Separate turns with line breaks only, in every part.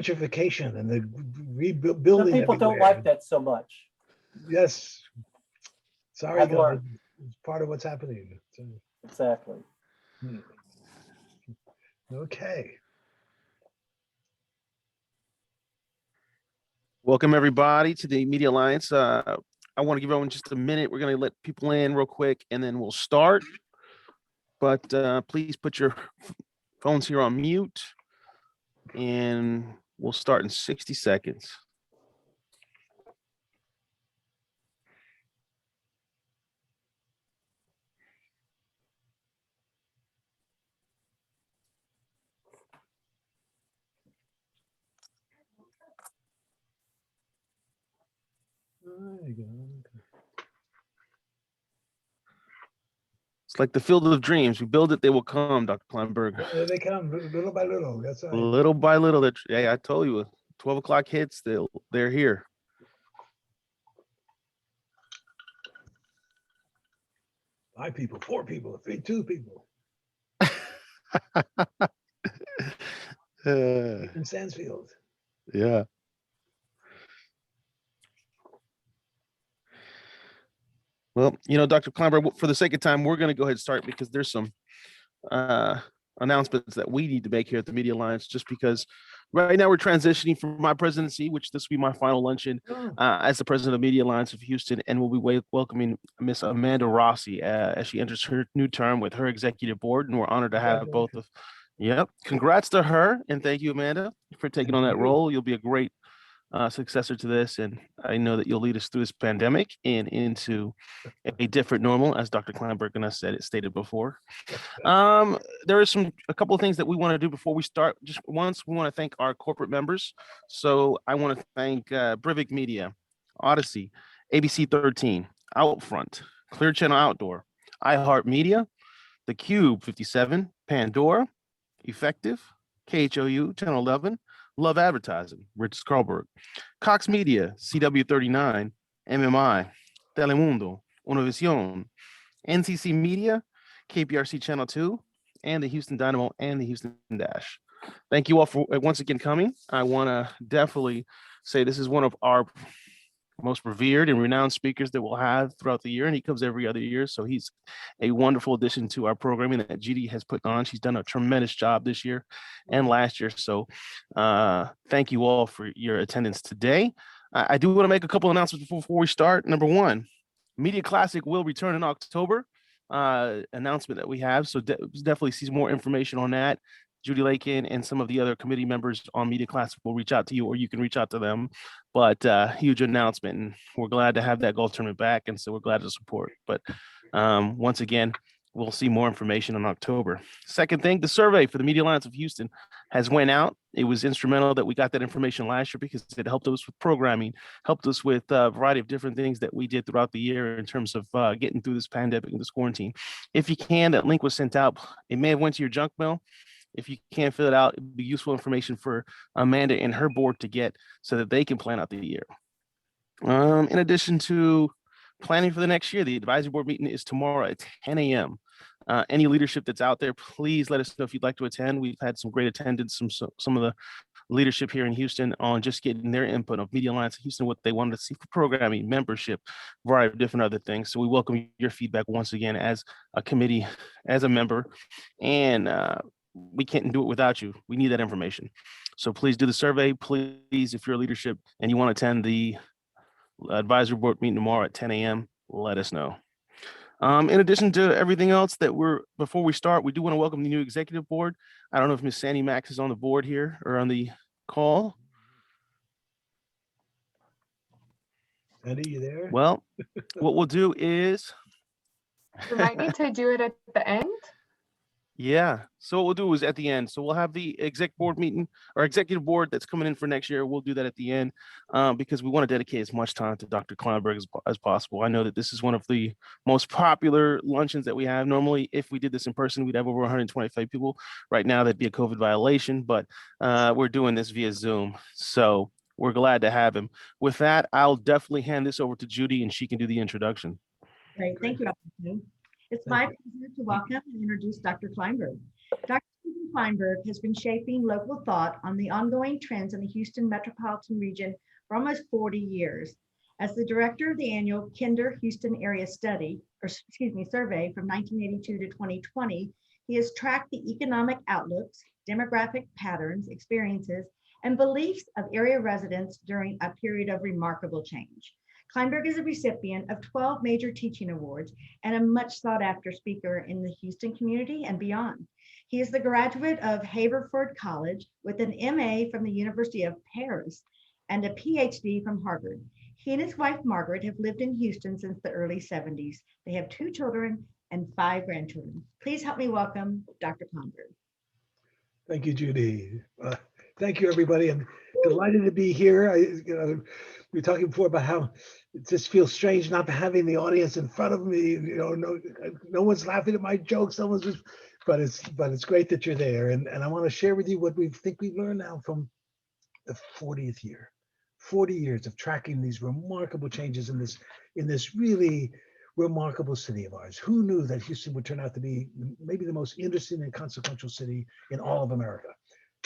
gentrification and the rebuilding.
The people don't like that so much.
Yes. Sorry,
I've learned.
it's part of what's happening.
Exactly.
Okay.
Welcome everybody to the Media Alliance. I want to give everyone just a minute. We're going to let people in real quick and then we'll start. But please put your phones here on mute and we'll start in 60 seconds. It's like the field of dreams. We build it, they will come, Dr. Klineberg.
There they come, little by little. That's right.
Little by little. Yeah, I told you, 12 o'clock hits, they're here.
Five people, four people, two people. In Stansfield.
Yeah. Well, Dr. Klineberg, for the sake of time, we're going to go ahead and start because there's some announcements that we need to make here at the Media Alliance, just because right now we're transitioning from my presidency, which this will be my final luncheon as the president of Media Alliance of Houston, and we'll be welcoming Miss Amanda Rossi as she enters her new term with her executive board, and we're honored to have both of. Yep, congrats to her, and thank you, Amanda, for taking on that role. You'll be a great successor to this, and I know that you'll lead us through this pandemic and into a different normal, as Dr. Klineberg and I stated before. There is a couple of things that we want to do before we start. Just once, we want to thank our corporate members. So I want to thank Brivik Media, Odyssey, ABC 13, Outfront, Clear Channel Outdoor, iHeartMedia, The Cube 57, Pandora, Effective, KHOU Channel 11, Love Advertising, Rich Carlberg, Cox Media, CW39, MMI, Telemundo, Univision, NCC Media, KPRC Channel 2, and the Houston Dynamo and the Houston Dash. Thank you all for once again coming. I want to definitely say this is one of our most revered and renowned speakers that we'll have throughout the year, and he comes every other year, so he's a wonderful addition to our programming that Judy has put on. She's done a tremendous job this year and last year, so thank you all for your attendance today. I do want to make a couple announcements before we start. Number one, Media Classic will return in October, announcement that we have, so definitely see more information on that. Judy Lakin and some of the other committee members on Media Classic will reach out to you, or you can reach out to them. But huge announcement, and we're glad to have that golf tournament back, and so we're glad to support. But once again, we'll see more information in October. Second thing, the survey for the Media Alliance of Houston has went out. It was instrumental that we got that information last year because it helped us with programming, helped us with a variety of different things that we did throughout the year in terms of getting through this pandemic and this quarantine. If you can, that link was sent out. It may have went to your junk mail. If you can't fill it out, it'd be useful information for Amanda and her board to get so that they can plan out the year. In addition to planning for the next year, the advisory board meeting is tomorrow at 10 a.m. Any leadership that's out there, please let us know if you'd like to attend. We've had some great attendance from some of the leadership here in Houston on just getting their input of Media Alliance of Houston, what they wanted to see for programming, membership, a variety of different other things. So we welcome your feedback once again as a committee, as a member, and we can't do it without you. We need that information. So please do the survey. Please, if you're a leadership and you want to attend the advisory board meeting tomorrow at 10 a.m., let us know. In addition to everything else before we start, we do want to welcome the new executive board. I don't know if Miss Sandy Max is on the board here or on the call.
Sandy, you there?
Well, what we'll do is...
We might need to do it at the end.
Yeah. So what we'll do is at the end. So we'll have the exec board meeting or executive board that's coming in for next year. We'll do that at the end because we want to dedicate as much time to Dr. Klineberg as possible. I know that this is one of the most popular luncheons that we have. Normally, if we did this in person, we'd have over 125 people. Right now, that'd be a COVID violation, but we're doing this via Zoom. So we're glad to have him. With that, I'll definitely hand this over to Judy and she can do the introduction.
Great. Thank you, Dr. It's my pleasure to welcome and introduce Dr. Klineberg. Dr. Klineberg has been shaping local thought on the ongoing trends in the Houston metropolitan region for almost 40 years. As the director of the annual Kinder Houston Area Study, survey from 1982 to 2020, he has tracked the economic outlooks, demographic patterns, experiences, and beliefs of area residents during a period of remarkable change. Klineberg is a recipient of 12 major teaching awards and a much sought after speaker in the Houston community and beyond. He is the graduate of Haverford College with an MA from the University of Paris and a PhD from Harvard. He and his wife, Margaret, have lived in Houston since the early 70s. They have 2 children and 5 grandchildren. Please help me welcome Dr. Klineberg.
Thank you, Judy. Thank you, everybody. I'm delighted to be here. We were talking before about how it just feels strange not having the audience in front of me. No one's laughing at my jokes. No one's just, but it's great that you're there. And I want to share with you what we think we've learned now from the 40th year. 40 years of tracking these remarkable changes in this really remarkable city of ours. Who knew that Houston would turn out to be maybe the most interesting and consequential city in all of America?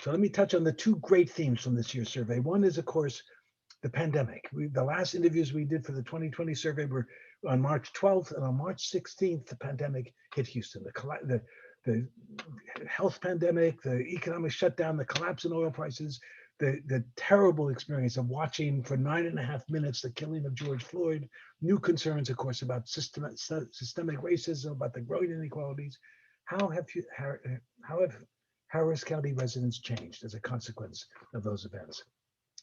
So let me touch on the 2 great themes from this year's survey. One is, of course, the pandemic. The last interviews we did for the 2020 survey were on March 12th, and on March 16th, the pandemic hit Houston. The health pandemic, the economic shutdown, the collapse in oil prices, the terrible experience of watching for 9.5 minutes the killing of George Floyd, new concerns, of course, about systemic racism, about the growing inequalities. How have Harris County residents changed as a consequence of those events?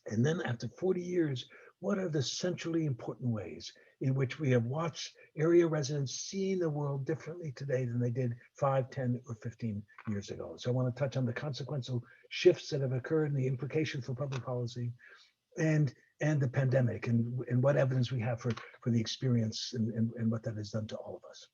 And then after 40 years, what are the centrally important ways in which we have watched area residents seeing the world differently today than they did 5, 10, or 15 years ago? So I want to touch on the consequential shifts that have occurred and the implication for public policy and the pandemic and what evidence we have for the experience and what that has done to all of us.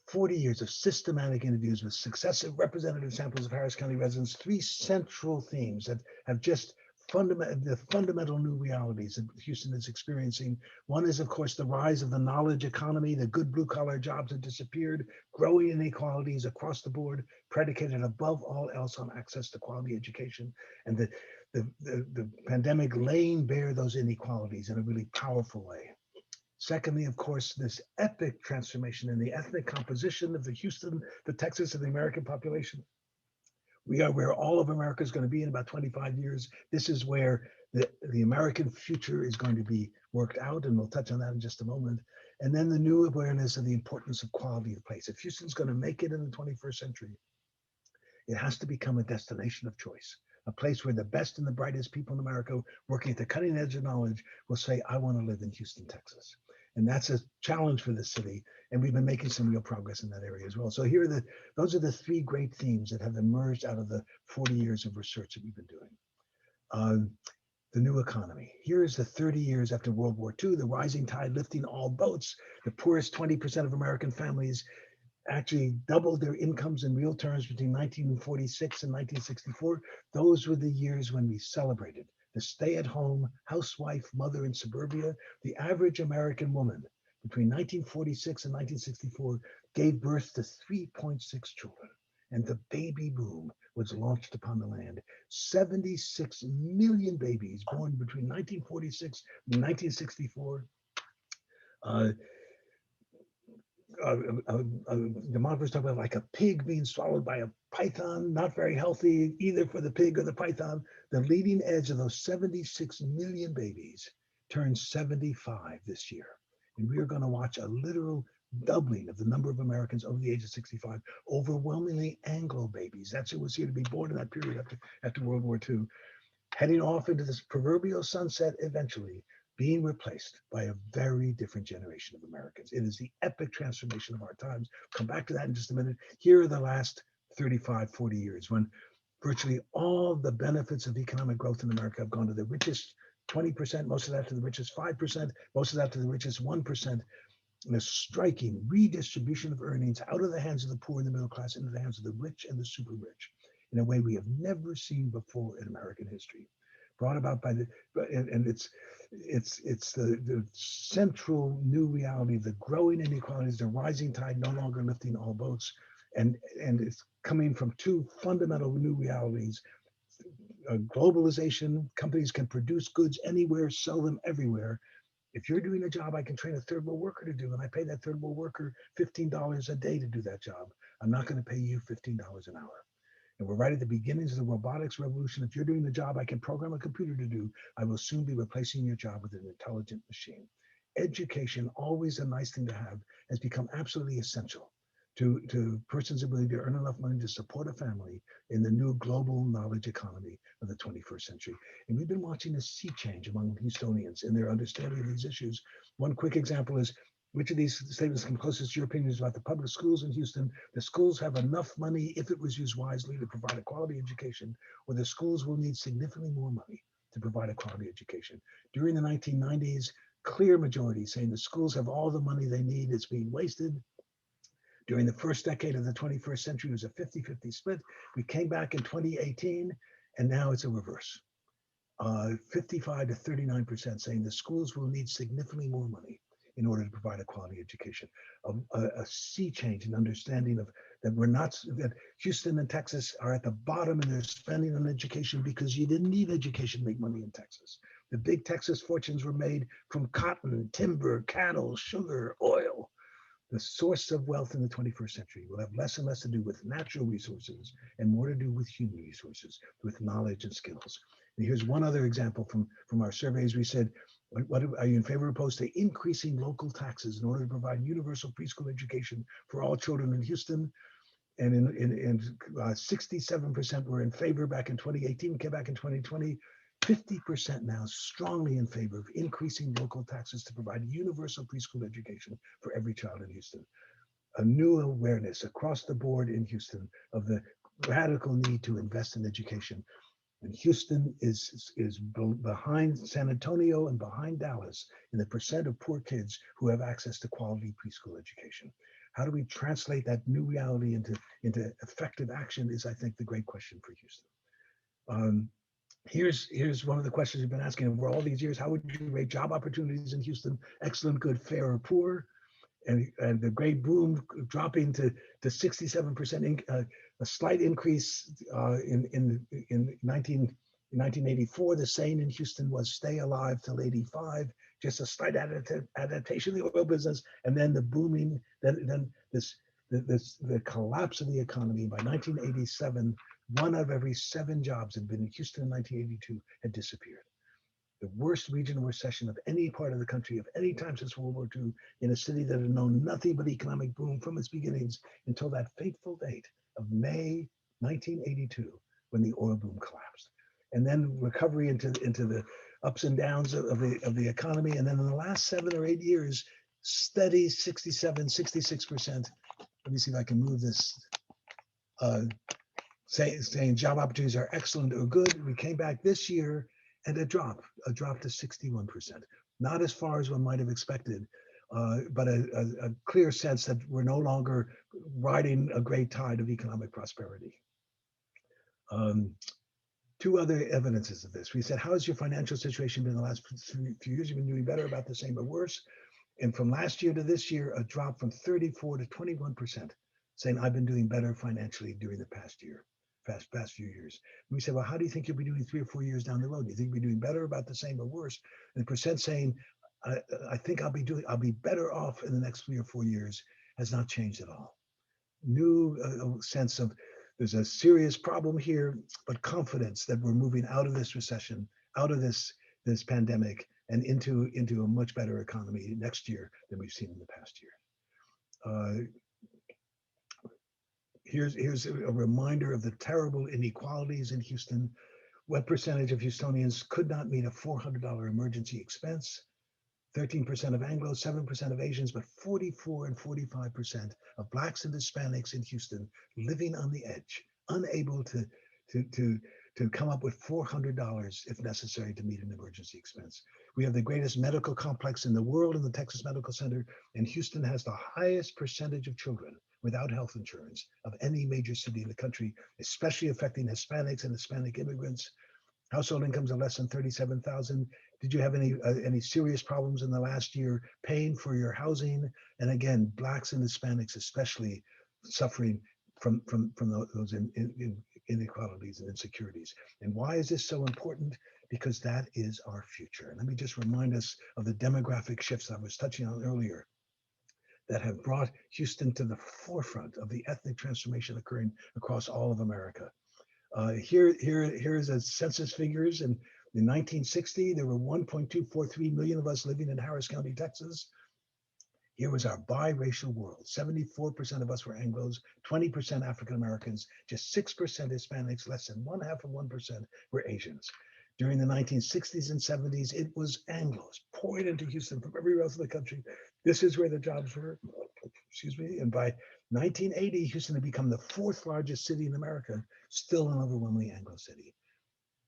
40 years of systematic interviews with successive representative samples of Harris County residents, 3 central themes that have just the fundamental new realities that Houston is experiencing. One is, of course, the rise of the knowledge economy. The good blue-collar jobs have disappeared, growing inequalities across the board, predicated above all else on access to quality education, and the pandemic laying bare those inequalities in a really powerful way. Secondly, of course, this epic transformation in the ethnic composition of the Texas, and the American population. We are where all of America is going to be in about 25 years. This is where the American future is going to be worked out, and we'll touch on that in just a moment. And then the new awareness of the importance of quality of place. If Houston's going to make it in the 21st century, it has to become a destination of choice, a place where the best and the brightest people in America working at the cutting edge of knowledge will say, I want to live in Houston, Texas. And that's a challenge for the city. And we've been making some real progress in that area as well. So those are the 3 great themes that have emerged out of the 40 years of research that we've been doing. The new economy. Here is the 30 years after World War II, the rising tide lifting all boats. The poorest 20% of American families actually doubled their incomes in real terms between 1946 and 1964. Those were the years when we celebrated the stay-at-home housewife mother in suburbia. The average American woman between 1946 and 1964 gave birth to 3.6 children, and the baby boom was launched upon the land. 76 million babies born between 1946 and 1964. Demographers talk about like a pig being swallowed by a python, not very healthy either for the pig or the python. The leading edge of those 76 million babies turns 75 this year. And we are going to watch a literal doubling of the number of Americans over the age of 65, overwhelmingly Anglo babies. That's who was here to be born in that period after World War II, heading off into this proverbial sunset eventually, being replaced by a very different generation of Americans. It is the epic transformation of our times. Come back to that in just a minute. Here are the last 35, 40 years when virtually all the benefits of economic growth in America have gone to the richest 20%, most of that to the richest 5%, most of that to the richest 1%, and a striking redistribution of earnings out of the hands of the poor and the middle class into the hands of the rich and the super rich in a way we have never seen before in American history. Brought about by it's the central new reality, the growing inequalities, the rising tide no longer lifting all boats. and it's coming from two fundamental new realities. Globalization, companies can produce goods anywhere, sell them everywhere. If you're doing a job I can train a third world worker to do, and I pay that third world worker $15 a day to do that job, I'm not going to pay you $15 an hour. And we're right at the beginnings of the robotics revolution. If you're doing the job I can program a computer to do, I will soon be replacing your job with an intelligent machine. Education, always a nice thing to have, has become absolutely essential to persons' ability to earn enough money to support a family in the new global knowledge economy of the 21st century. And we've been watching a sea change among Houstonians in their understanding of these issues. One quick example is, which of these statements come closest to your opinions about the public schools in Houston? The schools have enough money, if it was used wisely, to provide a quality education, or the schools will need significantly more money to provide a quality education. During the 1990s, clear majority saying the schools have all the money they need, it's being wasted. During the first decade of the 21st century, it was a 50-50 split. We came back in 2018, and now it's a reverse. 55 to 39% saying the schools will need significantly more money in order to provide a quality education. A sea change in understanding of that Houston and Texas are at the bottom in their spending on education because you didn't need education to make money in Texas. The big Texas fortunes were made from cotton, timber, cattle, sugar, oil. The source of wealth in the 21st century will have less and less to do with natural resources and more to do with human resources, with knowledge and skills. And here's one other example from our surveys. We said, what are you in favor or opposed to increasing local taxes in order to provide universal preschool education for all children in Houston? And 67% were in favor back in 2018, came back in 2020. 50% now strongly in favor of increasing local taxes to provide universal preschool education for every child in Houston. A new awareness across the board in Houston of the radical need to invest in education. And Houston is behind San Antonio and behind Dallas in the percent of poor kids who have access to quality preschool education. How do we translate that new reality into effective action is, I think, the great question for Houston. Here's one of the questions you've been asking over all these years. How would you rate job opportunities in Houston? Excellent, good, fair, or poor? And the great boom dropping to 67%, a slight increase in 1984. The saying in Houston was stay alive till 85, just a slight adaptation of the oil business, and then the booming, then the collapse of the economy. By 1987, 1 of every 7 jobs had been in Houston in 1982 had disappeared. The worst regional recession of any part of the country of any time since World War II, in a city that had known nothing but economic boom from its beginnings until that fateful date of May 1982, when the oil boom collapsed. And then recovery into the ups and downs of the economy. And then in the last 7 or 8 years, steady 67, 66%. Let me see if I can move this. Saying job opportunities are excellent or good. We came back this year and a drop to 61%. Not as far as one might have expected, but a clear sense that we're no longer riding a great tide of economic prosperity. 2 other evidences of this. We said, how has your financial situation been in the last few years? You've been doing better, about the same, or worse? And from last year to this year, a drop from 34 to 21%, saying I've been doing better financially during the past few years. And we said, well, how do you think you'll be doing 3 or 4 years down the road? Do you think you'll be doing better, about the same, or worse? And the percent saying, I think I'll be better off in the next 3 or 4 years has not changed at all. New sense of there's a serious problem here, but confidence that we're moving out of this recession, out of this pandemic, and into a much better economy next year than we've seen in the past year. Here's a reminder of the terrible inequalities in Houston. What percentage of Houstonians could not meet a $400 emergency expense? 13% of Anglo, 7% of Asians, but 44 and 45% of Blacks and Hispanics in Houston living on the edge, unable to come up with $400 if necessary to meet an emergency expense. We have the greatest medical complex in the world in the Texas Medical Center, and Houston has the highest percentage of children without health insurance of any major city in the country, especially affecting Hispanics and Hispanic immigrants. Household incomes of less than $37,000. Did you have any serious problems in the last year paying for your housing? And again, Blacks and Hispanics especially suffering those inequalities and insecurities. And why is this so important? Because that is our future. And let me just remind us of the demographic shifts I was touching on earlier that have brought Houston to the forefront of the ethnic transformation occurring across all of America. Here's a census figures. In 1960, there were 1.243 million of us living in Harris County, Texas. Here was our biracial world. 74% of us were Anglos, 20% African Americans, just 6% Hispanics, less than 0.5% were Asians. During the 1960s and 70s, it was Anglos pouring into Houston from everywhere else in the country. This is where the jobs were, excuse me. And by 1980, Houston had become the 4th largest city in America, still an overwhelmingly Anglo city.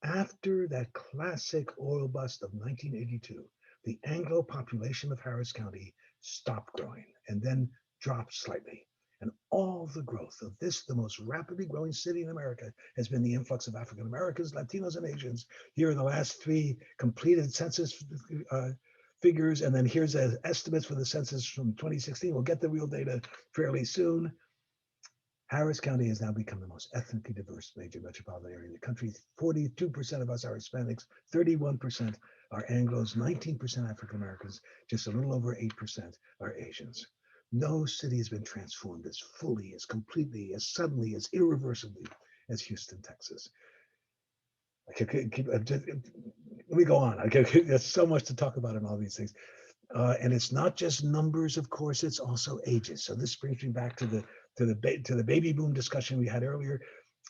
After that classic oil bust of 1982, the Anglo population of Harris County stopped growing and then dropped slightly. And all the growth of this, the most rapidly growing city in America, has been the influx of African Americans, Latinos, and Asians. Here are the last 3 completed census figures. And then here's the estimates for the census from 2016. We'll get the real data fairly soon. Harris County has now become the most ethnically diverse major metropolitan area in the country. 42% of us are Hispanics, 31% are Anglos, 19% African Americans, just a little over 8% are Asians. No city has been transformed as fully, as completely, as suddenly, as irreversibly as Houston, Texas. Let me go on. There's so much to talk about in all these things. And it's not just numbers, of course, it's also ages. So this brings me back to the baby boom discussion we had earlier.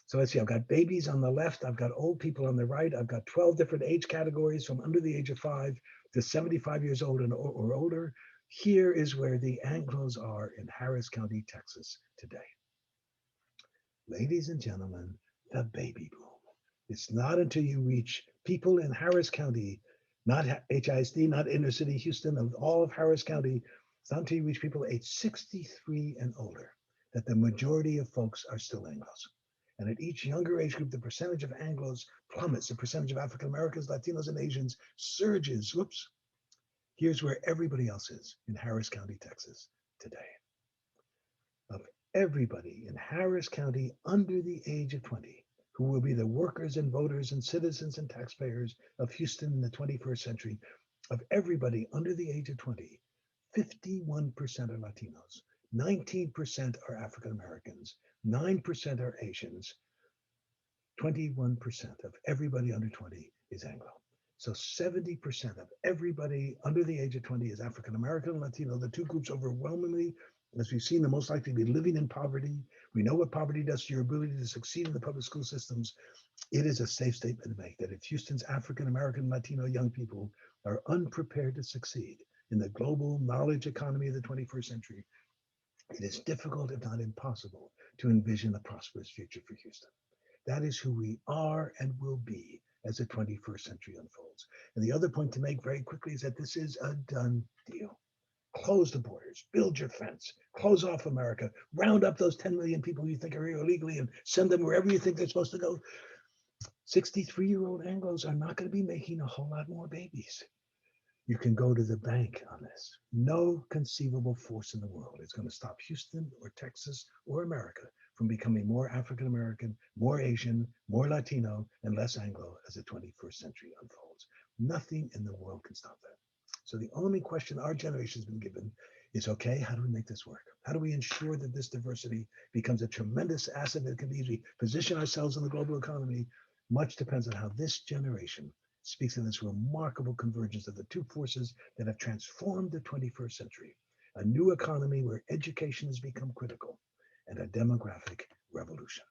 So let's see, I've got babies on the left, I've got old people on the right, I've got 12 different age categories from under the age of 5 to 75 years old or older. Here is where the Anglos are in Harris County, Texas today. Ladies and gentlemen, the baby boom. It's not until you reach people in Harris County, not HISD, not inner city Houston, of all of Harris County, it's not until you reach people age 63 and older that the majority of folks are still Anglos. And at each younger age group, the percentage of Anglos plummets, the percentage of African Americans, Latinos, and Asians surges. Whoops. Here's where everybody else is in Harris County, Texas today. Of everybody in Harris County under the age of 20, who will be the workers and voters and citizens and taxpayers of Houston in the 21st century, of everybody under the age of 20, 51% are Latinos, 19% are African Americans, 9% are Asians, 21% of everybody under 20 is Anglo. So 70% of everybody under the age of 20 is African American and Latino. The two groups overwhelmingly, as we've seen, are most likely to be living in poverty. We know what poverty does to your ability to succeed in the public school systems. It is a safe statement to make that if Houston's African American Latino young people are unprepared to succeed in the global knowledge economy of the 21st century, it is difficult, if not impossible, to envision a prosperous future for Houston. That is who we are and will be as the 21st century unfolds. And the other point to make very quickly is that this is a done deal. Close the borders, build your fence, close off America, round up those 10 million people you think are here illegally and send them wherever you think they're supposed to go. 63-year-old Anglos are not going to be making a whole lot more babies. You can go to the bank on this. No conceivable force in the world is going to stop Houston or Texas or America from becoming more African American, more Asian, more Latino, and less Anglo as the 21st century unfolds. Nothing in the world can stop that. So the only question our generation has been given is, okay, how do we make this work? How do we ensure that this diversity becomes a tremendous asset that can easily position ourselves in the global economy? Much depends on how this generation speaks of this remarkable convergence of the two forces that have transformed the 21st century, a new economy where education has become critical, and a demographic revolution.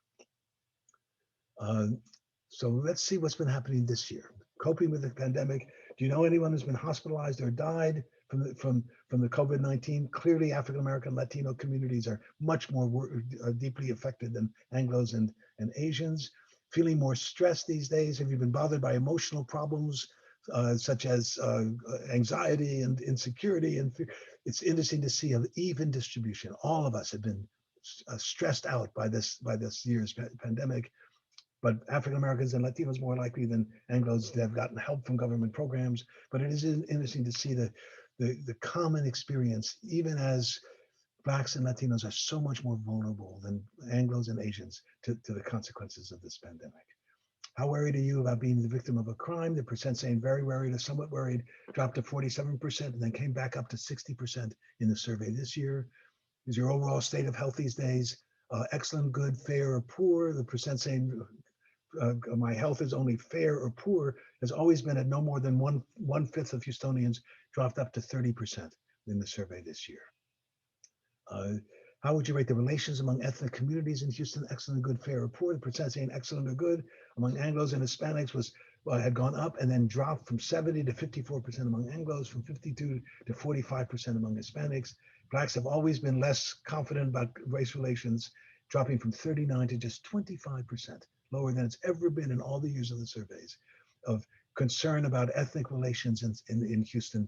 So let's see what's been happening this year. Coping with the pandemic. Do you know anyone who's been hospitalized or died from the COVID-19? Clearly, African American Latino communities are much more deeply affected than Anglos and Asians. Feeling more stressed these days? Have you been bothered by emotional problems such as anxiety and insecurity and fear? It's interesting to see an even distribution. All of us have been stressed out by this year's pandemic, but African Americans and Latinos more likely than Anglos to have gotten help from government programs. But it is interesting to see the common experience, even as Blacks and Latinos are so much more vulnerable than Anglos and Asians to the consequences of this pandemic. How worried are you about being the victim of a crime? The percent saying very worried or somewhat worried dropped to 47% and then came back up to 60% in the survey this year. Is your overall state of health these days excellent, good, fair, or poor? The percent saying my health is only fair or poor has always been at no more than one-fifth of Houstonians, dropped up to 30% in the survey this year. How would you rate the relations among ethnic communities in Houston? Excellent, good, fair, or poor? The percent saying excellent or good among Anglos and Hispanics had gone up and then dropped from 70 to 54% among Anglos, from 52 to 45% among Hispanics. Blacks have always been less confident about race relations, dropping from 39 to just 25%, lower than it's ever been in all the years of the surveys of concern about ethnic relations in Houston,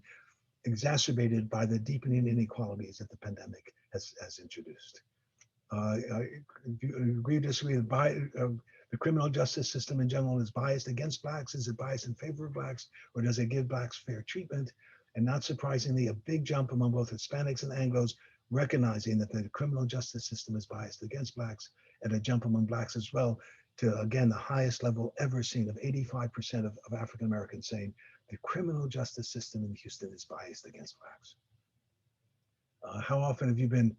exacerbated by the deepening inequalities that the pandemic has introduced. Do you agree or disagree that the criminal justice system in general is biased against Blacks? Is it biased in favor of Blacks, or does it give Blacks fair treatment? And not surprisingly, a big jump among both Hispanics and Anglos, recognizing that the criminal justice system is biased against Blacks, and a jump among Blacks as well to, again, the highest level ever seen of 85% of African Americans saying the criminal justice system in Houston is biased against Blacks. How often have you been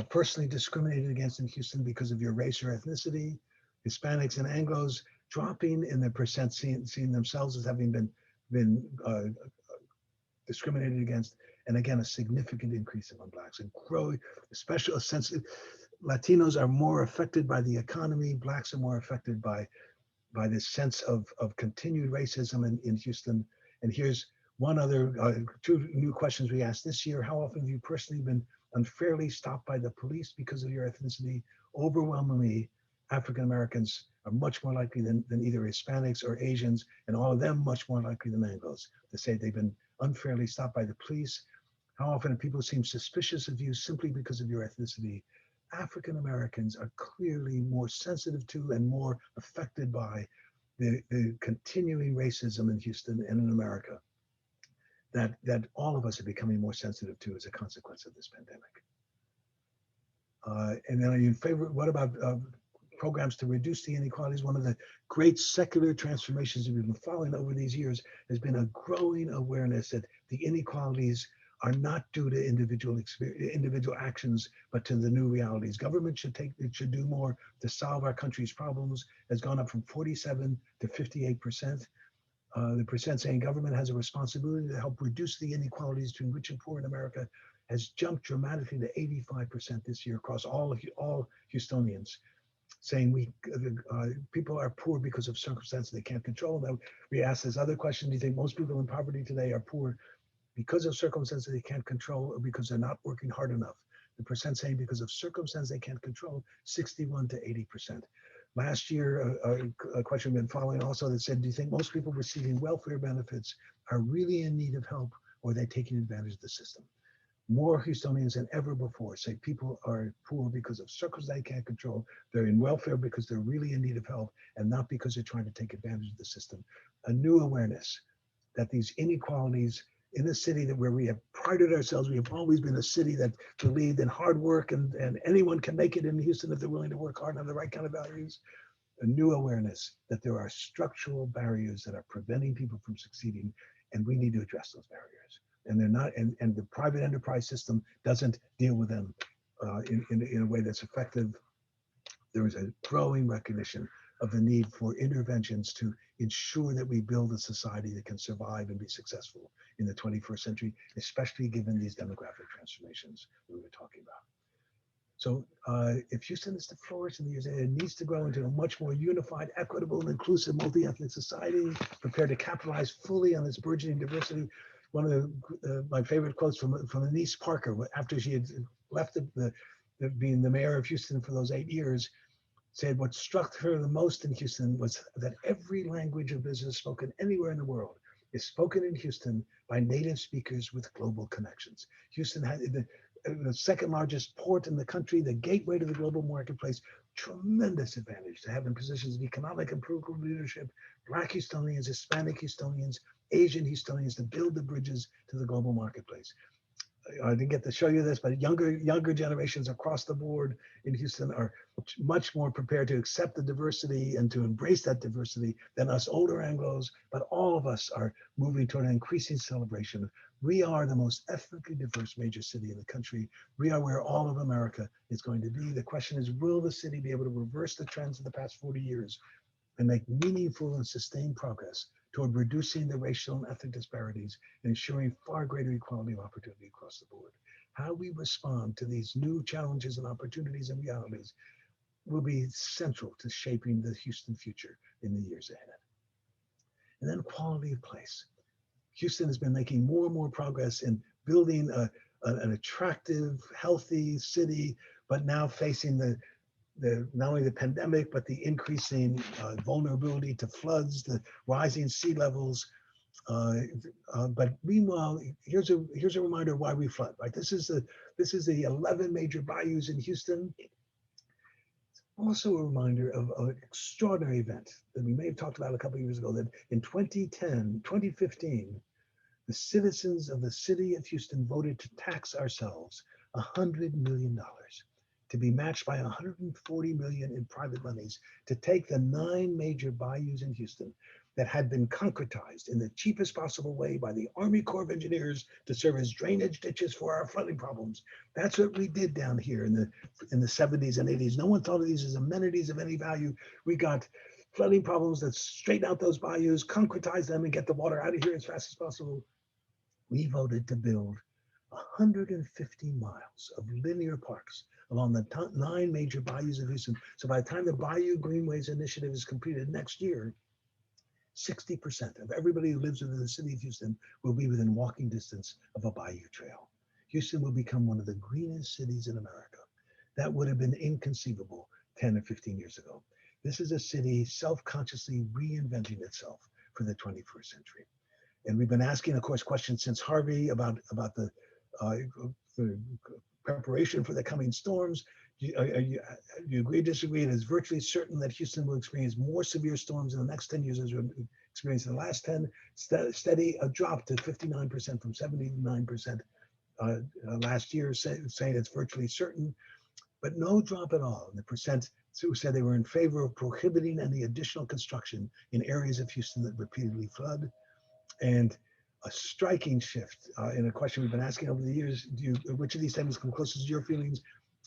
personally discriminated against in Houston because of your race or ethnicity? Hispanics and Anglos dropping in the percent seeing themselves as having been discriminated against, and again, a significant increase among Blacks, and growing, especially a sense Latinos are more affected by the economy. Blacks are more affected by this sense of continued racism in Houston. And here's one other, two new questions we asked this year. How often have you personally been unfairly stopped by the police because of your ethnicity? Overwhelmingly, African Americans are much more likely than either Hispanics or Asians, and all of them much more likely than Anglos to say they've been unfairly stopped by the police. How often do people seem suspicious of you simply because of your ethnicity? African Americans are clearly more sensitive to and more affected by the continuing racism in Houston and in America that all of us are becoming more sensitive to as a consequence of this pandemic. And then are you in favor, what about programs to reduce the inequalities? One of the great secular transformations that we've been following over these years has been a growing awareness that the inequalities are not due to individual actions, but to the new realities. Government should do more to solve our country's problems. Has gone up from 47 to 58%. The percent saying government has a responsibility to help reduce the inequalities between rich and poor in America has jumped dramatically to 85% this year across all Houstonians, saying people are poor because of circumstances they can't control. Now we asked this other question: do you think most people in poverty today are poor because of circumstances they can't control, or because they're not working hard enough? The percent saying because of circumstances they can't control, 61 to 80%. Last year, a question we've been following also that said, do you think most people receiving welfare benefits are really in need of help, or are they taking advantage of the system? More Houstonians than ever before say people are poor because of circumstances they can't control. They're in welfare because they're really in need of help, and not because they're trying to take advantage of the system. A new awareness that these inequalities in a city where we have prided ourselves, we have always been a city that believed in hard work, and anyone can make it in Houston if they're willing to work hard and have the right kind of values. A new awareness that there are structural barriers that are preventing people from succeeding, and we need to address those barriers. And they're not, and the private enterprise system doesn't deal with them in a way that's effective. There is a growing recognition of the need for interventions to ensure that we build a society that can survive and be successful in the 21st century, especially given these demographic transformations that we were talking about. So if Houston is to flourish in the years ahead, it needs to grow into a much more unified, equitable, and inclusive multi-ethnic society, prepared to capitalize fully on its burgeoning diversity. One of my favorite quotes from Anise Parker, after she had left being the mayor of Houston for those 8 years, said what struck her the most in Houston was that every language of business spoken anywhere in the world is spoken in Houston by native speakers with global connections. Houston had the second largest port in the country, the gateway to the global marketplace, tremendous advantage to have in positions of economic and political leadership, Black Houstonians, Hispanic Houstonians, Asian Houstonians to build the bridges to the global marketplace. I didn't get to show you this, but younger generations across the board in Houston are much more prepared to accept the diversity and to embrace that diversity than us older Anglos. But all of us are moving toward an increasing celebration. We are the most ethnically diverse major city in the country. We are where all of America is going to be. The question is, will the city be able to reverse the trends of the past 40 years and make meaningful and sustained progress toward reducing the racial and ethnic disparities and ensuring far greater equality of opportunity across the board? How we respond to these new challenges and opportunities and realities will be central to shaping the Houston future in the years ahead. And then quality of place. Houston has been making more and more progress in building an attractive, healthy city, but now facing the not only the pandemic, but the increasing vulnerability to floods, the rising sea levels. But meanwhile, here's a reminder of why we flood. Right, this is the 11 major bayous in Houston. It's also a reminder of an extraordinary event that we may have talked about a couple of years ago. That in 2015, the citizens of the city of Houston voted to tax ourselves $100 million, to be matched by $140 million in private monies, to take the 9 major bayous in Houston that had been concretized in the cheapest possible way by the Army Corps of Engineers to serve as drainage ditches for our flooding problems. That's what we did down here in the 70s and 80s. No one thought of these as amenities of any value. We got flooding problems that straighten out those bayous, concretize them, and get the water out of here as fast as possible. We voted to build 150 miles of linear parks along the 9 major bayous of Houston. So by the time the Bayou Greenways Initiative is completed next year, 60% of everybody who lives within the city of Houston will be within walking distance of a bayou trail. Houston will become one of the greenest cities in America. That would have been inconceivable 10 or 15 years ago. This is a city self-consciously reinventing itself for the 21st century. And we've been asking, of course, questions since Harvey about the preparation for the coming storms. Do you agree or disagree? It is virtually certain that Houston will experience more severe storms in the next 10 years as we've experienced in the last 10. Steady, a drop to 59% from 79% last year, saying it's virtually certain, but no drop at all in the percent who said they were in favor of prohibiting any additional construction in areas of Houston that repeatedly flood. And a striking shift in a question we've been asking over the years: which of these statements come closest to your feelings?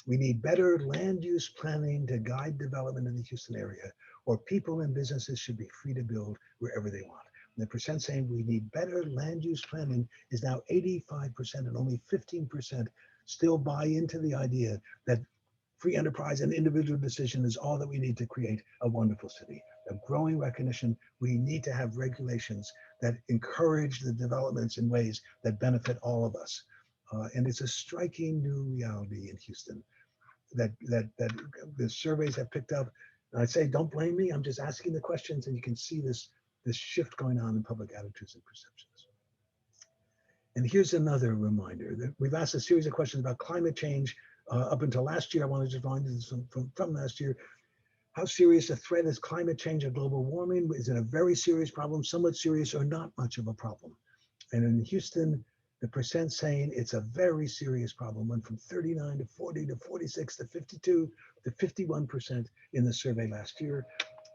We need better land use planning to guide development in the Houston area, or people and businesses should be free to build wherever they want. And the percent saying we need better land use planning is now 85%, and only 15% still buy into the idea that free enterprise and individual decision is all that we need to create a wonderful city. A growing recognition we need to have regulations that encourage the developments in ways that benefit all of us. And it's a striking new reality in Houston that the surveys have picked up. And I say, don't blame me. I'm just asking the questions, and you can see this shift going on in public attitudes and perceptions. And here's another reminder that we've asked a series of questions about climate change up until last year. I wanted to find this from last year. How serious a threat is climate change or global warming? Is it a very serious problem, somewhat serious, or not much of a problem? And in Houston, the percent saying it's a very serious problem went from 39 to 40 to 46 to 52 to 51% in the survey last year.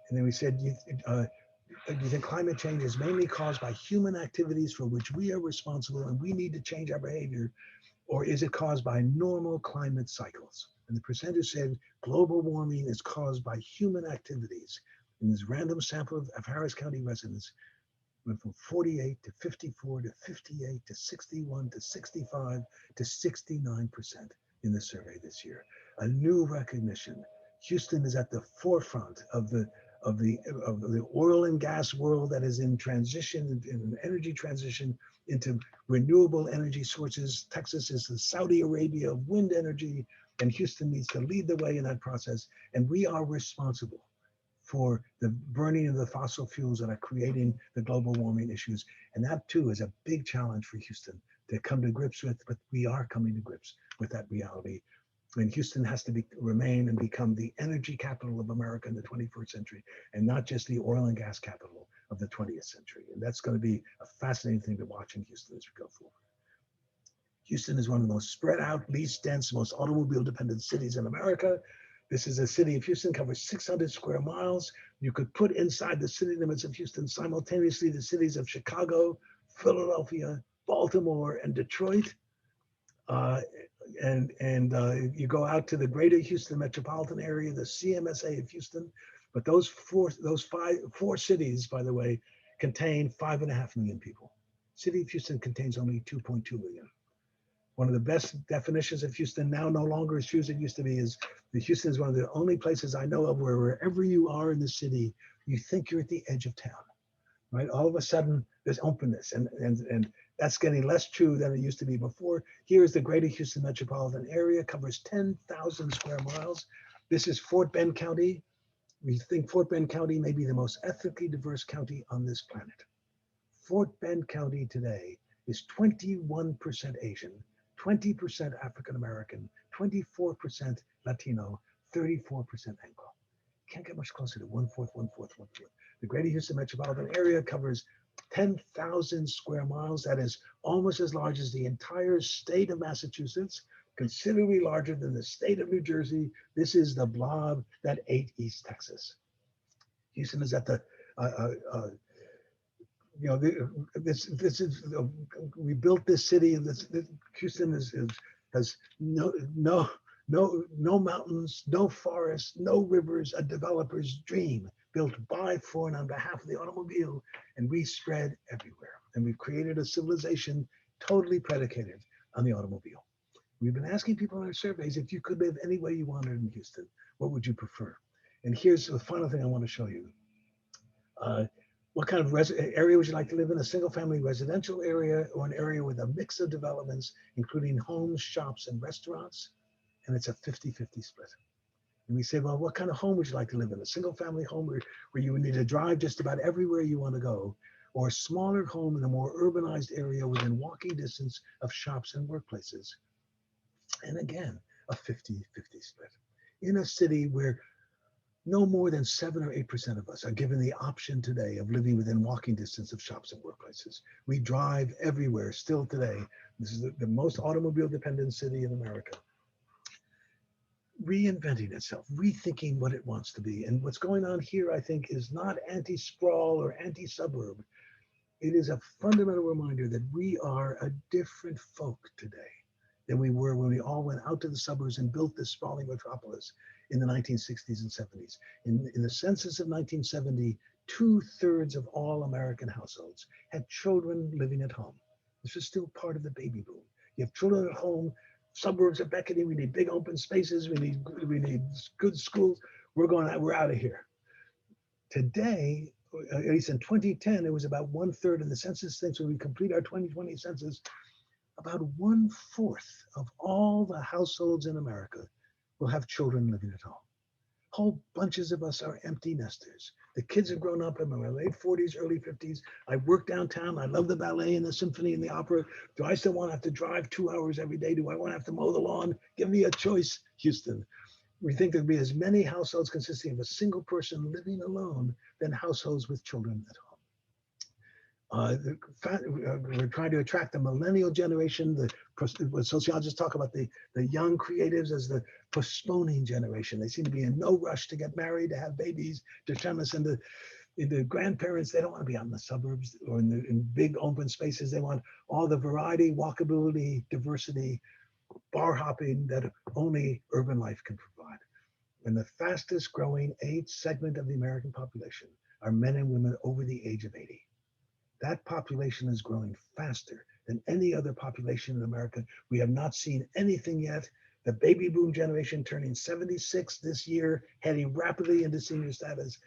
And then we said, do you think climate change is mainly caused by human activities for which we are responsible and we need to change our behavior? Or is it caused by normal climate cycles? And the percentage said global warming is caused by human activities. And this random sample of Harris County residents went from 48 to 54 to 58 to 61 to 65 to 69% in the survey this year. A new recognition. Houston is at the forefront of the oil and gas world that is in transition, in an energy transition into renewable energy sources. Texas is the Saudi Arabia of wind energy, and Houston needs to lead the way in that process. And we are responsible for the burning of the fossil fuels that are creating the global warming issues. And that too is a big challenge for Houston to come to grips with, but we are coming to grips with that reality. And Houston has to remain and become the energy capital of America in the 21st century, and not just the oil and gas capital of the 20th century. And that's going to be a fascinating thing to watch in Houston as we go forward. Houston is one of the most spread out, least dense, most automobile dependent cities in America. This is a city of Houston, covers 600 square miles. You could put inside the city limits of Houston simultaneously the cities of Chicago, Philadelphia, Baltimore, and Detroit. You go out to the greater Houston metropolitan area, the CMSA of Houston. But those four cities, by the way, contain 5.5 million people. City of Houston contains only 2.2 million. One of the best definitions of Houston, now no longer as true as it used to be, is that Houston is one of the only places I know of where wherever you are in the city, you think you're at the edge of town, right? All of a sudden, there's openness, and that's getting less true than it used to be before. Here is the greater Houston metropolitan area, covers 10,000 square miles. This is Fort Bend County. We think Fort Bend County may be the most ethnically diverse county on this planet. Fort Bend County today is 21% Asian, 20% African American, 24% Latino, 34% Anglo. Can't get much closer to 1/4, 1/4, 1/4. The greater Houston metropolitan area covers 10,000 square miles. That is almost as large as the entire state of Massachusetts, considerably larger than the state of New Jersey. This is the blob that ate East Texas. Houston is at the, we built this city, and Houston has no mountains, no forests, no rivers, a developer's dream, built by, for, and on behalf of the automobile, and we spread everywhere. And we've created a civilization totally predicated on the automobile. We've been asking people in our surveys, if you could live any way you wanted in Houston, what would you prefer? And here's the final thing I want to show you. What kind of area would you like to live in? A single family residential area or an area with a mix of developments, including homes, shops, and restaurants? And it's a 50-50 split. And we say, well, what kind of home would you like to live in? A single family home where you would need to drive just about everywhere you want to go, or a smaller home in a more urbanized area within walking distance of shops and workplaces? And again, a 50-50 split. In a city where no more than 7 or 8% of us are given the option today of living within walking distance of shops and workplaces. We drive everywhere still today. This is the most automobile dependent city in America. Reinventing itself, rethinking what it wants to be. And what's going on here, I think, is not anti-sprawl or anti-suburb. It is a fundamental reminder that we are a different folk today than we were when we all went out to the suburbs and built this sprawling metropolis in the 1960s and 70s. In the census of 1970, 2/3 of all American households had children living at home. This was still part of the baby boom. You have children at home, suburbs are beckoning, we need big open spaces, we need good schools, we're out of here. Today, at least in 2010, it was about 1/3 in the census thinks when we complete our 2020 census, about 1/4 of all the households in America will have children living at home. Whole bunches of us are empty nesters. The kids have grown up. I'm in my late 40s, early 50s. I work downtown. I love the ballet and the symphony and the opera. Do I still want to have to drive 2 hours every day? Do I want to have to mow the lawn? Give me a choice, Houston. We think there'll be as many households consisting of a single person living alone than households with children at home. We're trying to attract the millennial generation. What sociologists talk about the young creatives as the postponing generation. They seem to be in no rush to get married, to have babies, to turn us into grandparents. They don't want to be out in the suburbs or in big open spaces. They want all the variety, walkability, diversity, bar hopping that only urban life can provide. And the fastest growing age segment of the American population are men and women over the age of 80. That population is growing faster than any other population in America. We have not seen anything yet. The baby boom generation turning 76 this year, heading rapidly into senior status.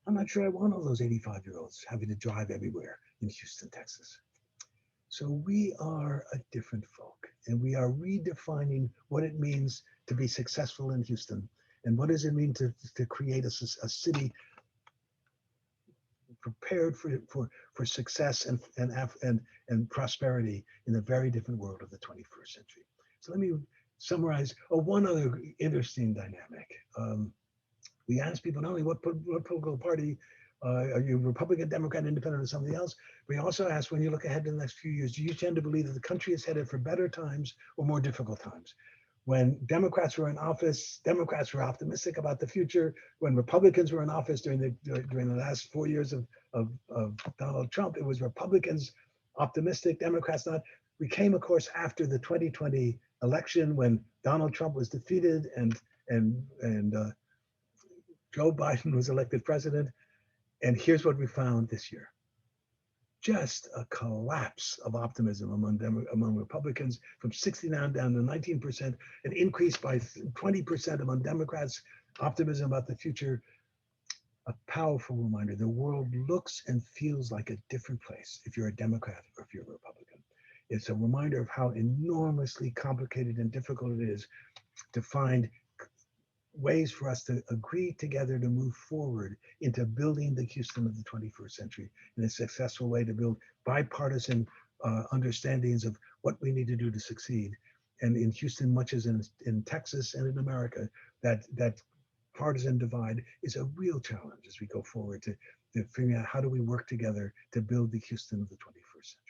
I'm not sure I want all those 85-year-olds having to drive everywhere in Houston, Texas. So we are a different folk, and we are redefining what it means to be successful in Houston. And what does it mean to create a city prepared for success and prosperity in a very different world of the 21st century. So let me summarize one other interesting dynamic. We asked people not only what political party Are you Republican, Democrat, Independent, or something else? We also ask, when you look ahead to the next few years, do you tend to believe that the country is headed for better times or more difficult times? When Democrats were in office, Democrats were optimistic about the future. When Republicans were in office during the last 4 years of Donald Trump, it was Republicans optimistic, Democrats not. We came, of course, after the 2020 election when Donald Trump was defeated and Joe Biden was elected president. And here's what we found this year. Just a collapse of optimism among Republicans, from 69 down to 19%, an increase by 20% among Democrats, optimism about the future. A powerful reminder: the world looks and feels like a different place if you're a Democrat or if you're a Republican. It's a reminder of how enormously complicated and difficult it is to find ways for us to agree together to move forward into building the Houston of the 21st century in a successful way, to build bipartisan understandings of what we need to do to succeed. And in Houston, much as in Texas and in America, that partisan divide is a real challenge as we go forward to figuring out how do we work together to build the Houston of the 21st century.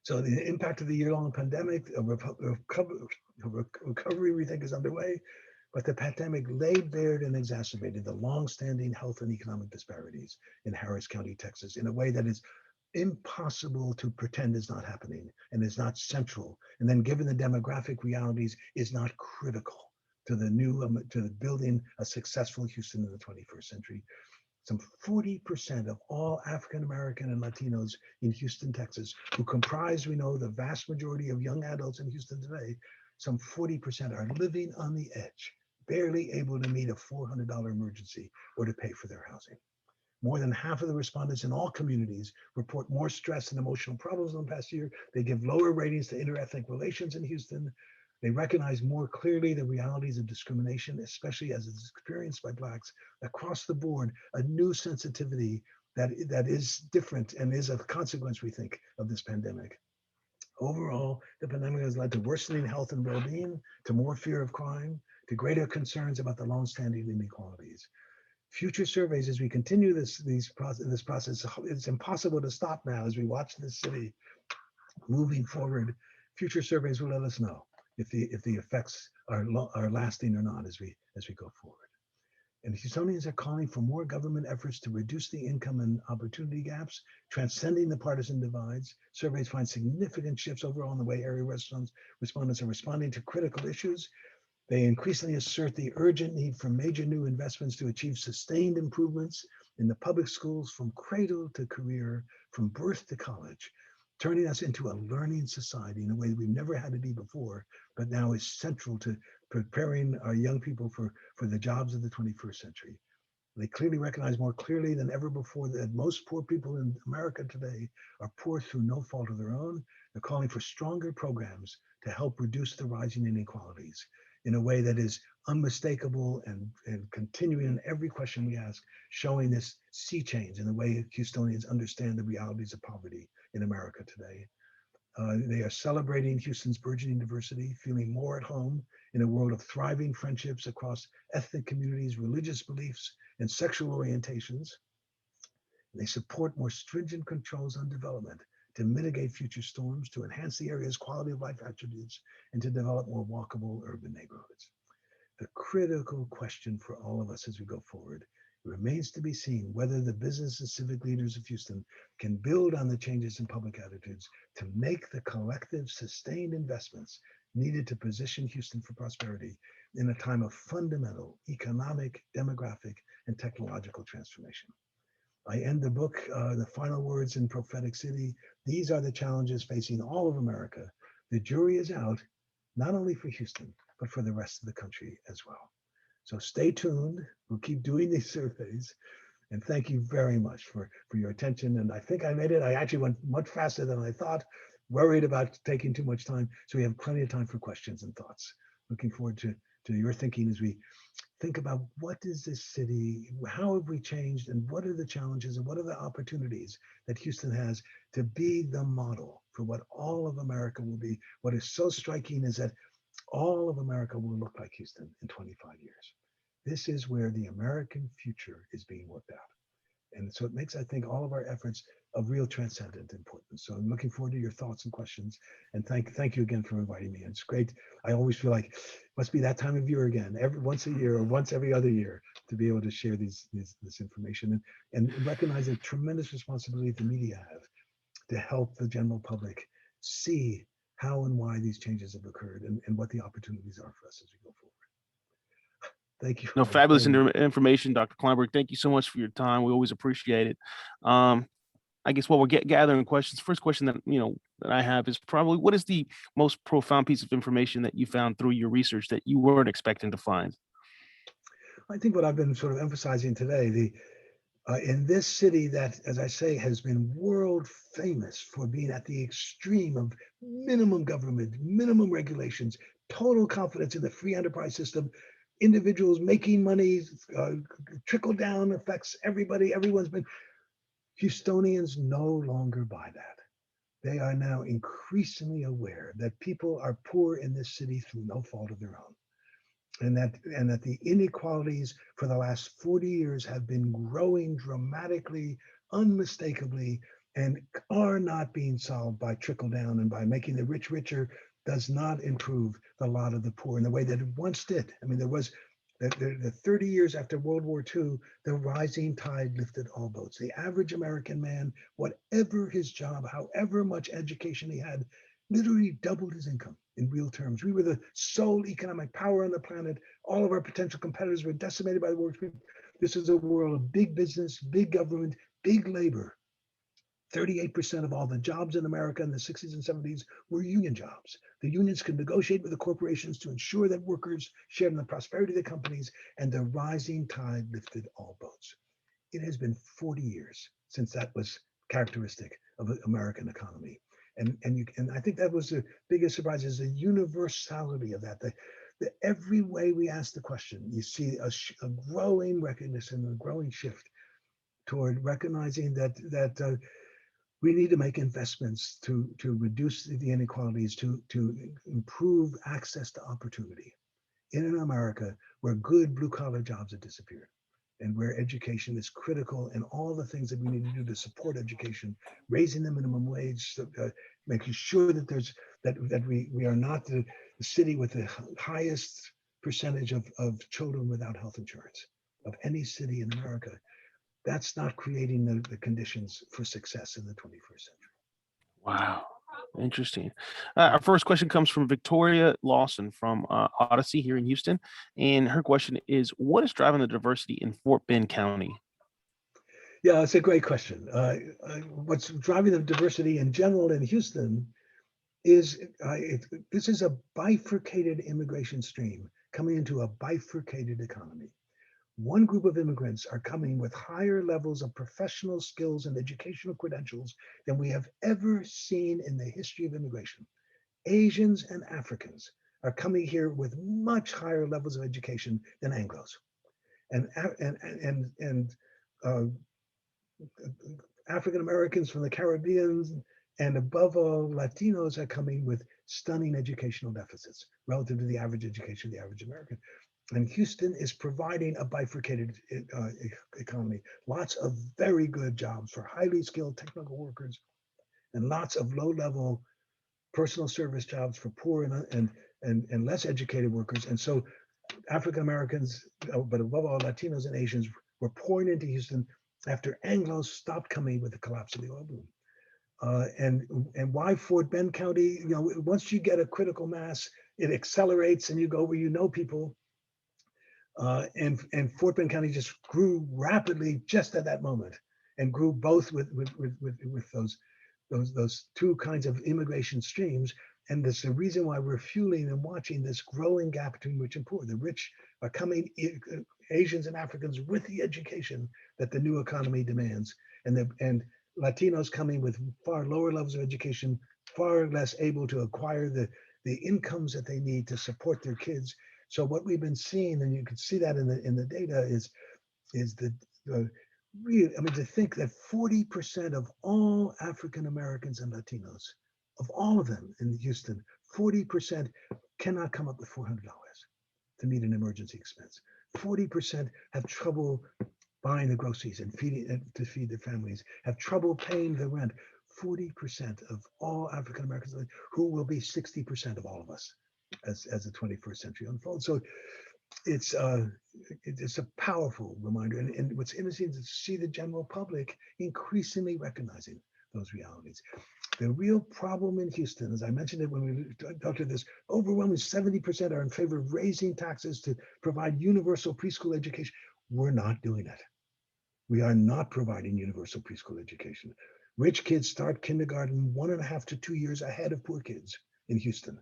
So the impact of the year-long pandemic, a recovery we think is underway, but the pandemic laid bare and exacerbated the long-standing health and economic disparities in Harris County, Texas, in a way that is impossible to pretend is not happening and is not central. And then, given the demographic realities, is not critical to the building a successful Houston in the 21st century. Some 40% of all African American and Latinos in Houston, Texas, who comprise, we know, the vast majority of young adults in Houston today, some 40% are living on the edge, barely able to meet a $400 emergency or to pay for their housing. More than half of the respondents in all communities report more stress and emotional problems in the past year. They give lower ratings to interethnic relations in Houston. They recognize more clearly the realities of discrimination, especially as it's experienced by Blacks across the board, a new sensitivity that is different and is a consequence, we think, of this pandemic. Overall, the pandemic has led to worsening health and well-being, to more fear of crime, to greater concerns about the long-standing inequalities. Future surveys, as we continue this process, it's impossible to stop now as we watch this city moving forward. Future surveys will let us know if the effects are lasting or not as we go forward. And Houstonians are calling for more government efforts to reduce the income and opportunity gaps, transcending the partisan divides. Surveys find significant shifts overall in the way area respondents are responding to critical issues. They increasingly assert the urgent need for major new investments to achieve sustained improvements in the public schools from cradle to career, from birth to college, turning us into a learning society in a way that we've never had to be before, but now is central to preparing our young people for the jobs of the 21st century. They clearly recognize more clearly than ever before that most poor people in America today are poor through no fault of their own. They're calling for stronger programs to help reduce the rising inequalities in a way that is unmistakable and continuing in every question we ask, showing this sea change in the way Houstonians understand the realities of poverty in America today. They are celebrating Houston's burgeoning diversity, feeling more at home in a world of thriving friendships across ethnic communities, religious beliefs, and sexual orientations. They support more stringent controls on development to mitigate future storms, to enhance the area's quality of life attributes, and to develop more walkable urban neighborhoods. The critical question for all of us as we go forward remains to be seen whether the business and civic leaders of Houston can build on the changes in public attitudes to make the collective sustained investments needed to position Houston for prosperity in a time of fundamental economic, demographic, and technological transformation. I end the book, the final words in Prophetic City. These are the challenges facing all of America. The jury is out, not only for Houston, but for the rest of the country as well. So stay tuned. We'll keep doing these surveys. And thank you very much for your attention. And I think I made it. I actually went much faster than I thought, worried about taking too much time. So we have plenty of time for questions and thoughts. Looking forward to your thinking as we think about what is this city, how have we changed, and what are the challenges and what are the opportunities that Houston has to be the model for what all of America will be. What is so striking is that all of America will look like Houston in 25 years. This is where the American future is being worked out. And so it makes, I think, all of our efforts of real transcendent importance. So I'm looking forward to your thoughts and questions. And thank you again for inviting me. It's great. I always feel like it must be that time of year again, every once a year or once every other year, to be able to share this information and recognize the tremendous responsibility the media have to help the general public see how and why these changes have occurred and what the opportunities are for us as we go forward. Thank you.
No, fabulous information, Dr. Klineberg. Thank you so much for your time. We always appreciate it. I guess while we're gathering questions, first question that that I have is probably, what is the most profound piece of information that you found through your research that you weren't expecting to find?
I think what I've been sort of emphasizing today, in this city that, as I say, has been world famous for being at the extreme of minimum government, minimum regulations, total confidence in the free enterprise system, individuals making money, trickle down affects everybody. Houstonians no longer buy that. They are now increasingly aware that people are poor in this city through no fault of their own. And that the inequalities for the last 40 years have been growing dramatically, unmistakably, and are not being solved by trickle down, and by making the rich richer does not improve the lot of the poor in the way that it once did. I mean, there was the 30 years after World War II, the rising tide lifted all boats. The average American man, whatever his job, however much education he had, literally doubled his income in real terms. We were the sole economic power on the planet. All of our potential competitors were decimated by the war. This is a world of big business, big government, big labor. 38% of all the jobs in America in the 60s and 70s were union jobs. The unions could negotiate with the corporations to ensure that workers shared in the prosperity of the companies, and the rising tide lifted all boats. It has been 40 years since that was characteristic of the American economy. And I think that was the biggest surprise, is the universality of that. Every way we ask the question, you see a growing recognition, a growing shift toward recognizing that we need to make investments to reduce the inequalities, to improve access to opportunity in an America where good blue-collar jobs have disappeared, and where education is critical, and all the things that we need to do to support education, raising the minimum wage, making sure that we are not the city with the highest percentage of children without health insurance of any city in America. That's not creating the conditions for success in the 21st century.
Wow. Interesting. Our first question comes from Victoria Lawson from Odyssey here in Houston. And her question is, what is driving the diversity in Fort Bend County?
Yeah, it's a great question. What's driving the diversity in general in Houston is this is a bifurcated immigration stream coming into a bifurcated economy. One group of immigrants are coming with higher levels of professional skills and educational credentials than we have ever seen in the history of immigration. Asians and Africans are coming here with much higher levels of education than Anglos. And African Americans from the Caribbean, and above all, Latinos are coming with stunning educational deficits relative to the average education of the average American. And Houston is providing a bifurcated economy. Lots of very good jobs for highly skilled technical workers, and lots of low-level personal service jobs for poor and less educated workers. And so African Americans, but above all, Latinos and Asians were pouring into Houston after Anglos stopped coming with the collapse of the oil boom. And why Fort Bend County? Once you get a critical mass, it accelerates, and you go where you know people. And Fort Bend County just grew rapidly just at that moment, and grew both with those two kinds of immigration streams. And that's the reason why we're fueling and watching this growing gap between rich and poor. The rich are coming, Asians and Africans, with the education that the new economy demands, and Latinos coming with far lower levels of education, far less able to acquire the incomes that they need to support their kids. So what we've been seeing, and you can see that in the data, is the real. I mean, to think that 40% of all African Americans and Latinos, of all of them in Houston, 40% cannot come up with $400 to meet an emergency expense. 40% have trouble buying the groceries and feeding to feed their families, have trouble paying the rent. 40% of all African Americans who will be 60% of all of us as the 21st century unfolds. So it's a powerful reminder. And what's interesting is to see the general public increasingly recognizing those realities. The real problem in Houston, as I mentioned it when we talked about this, overwhelming 70% are in favor of raising taxes to provide universal preschool education. We're not doing it. We are not providing universal preschool education. Rich kids start kindergarten 1.5 to 2 years ahead of poor kids in Houston.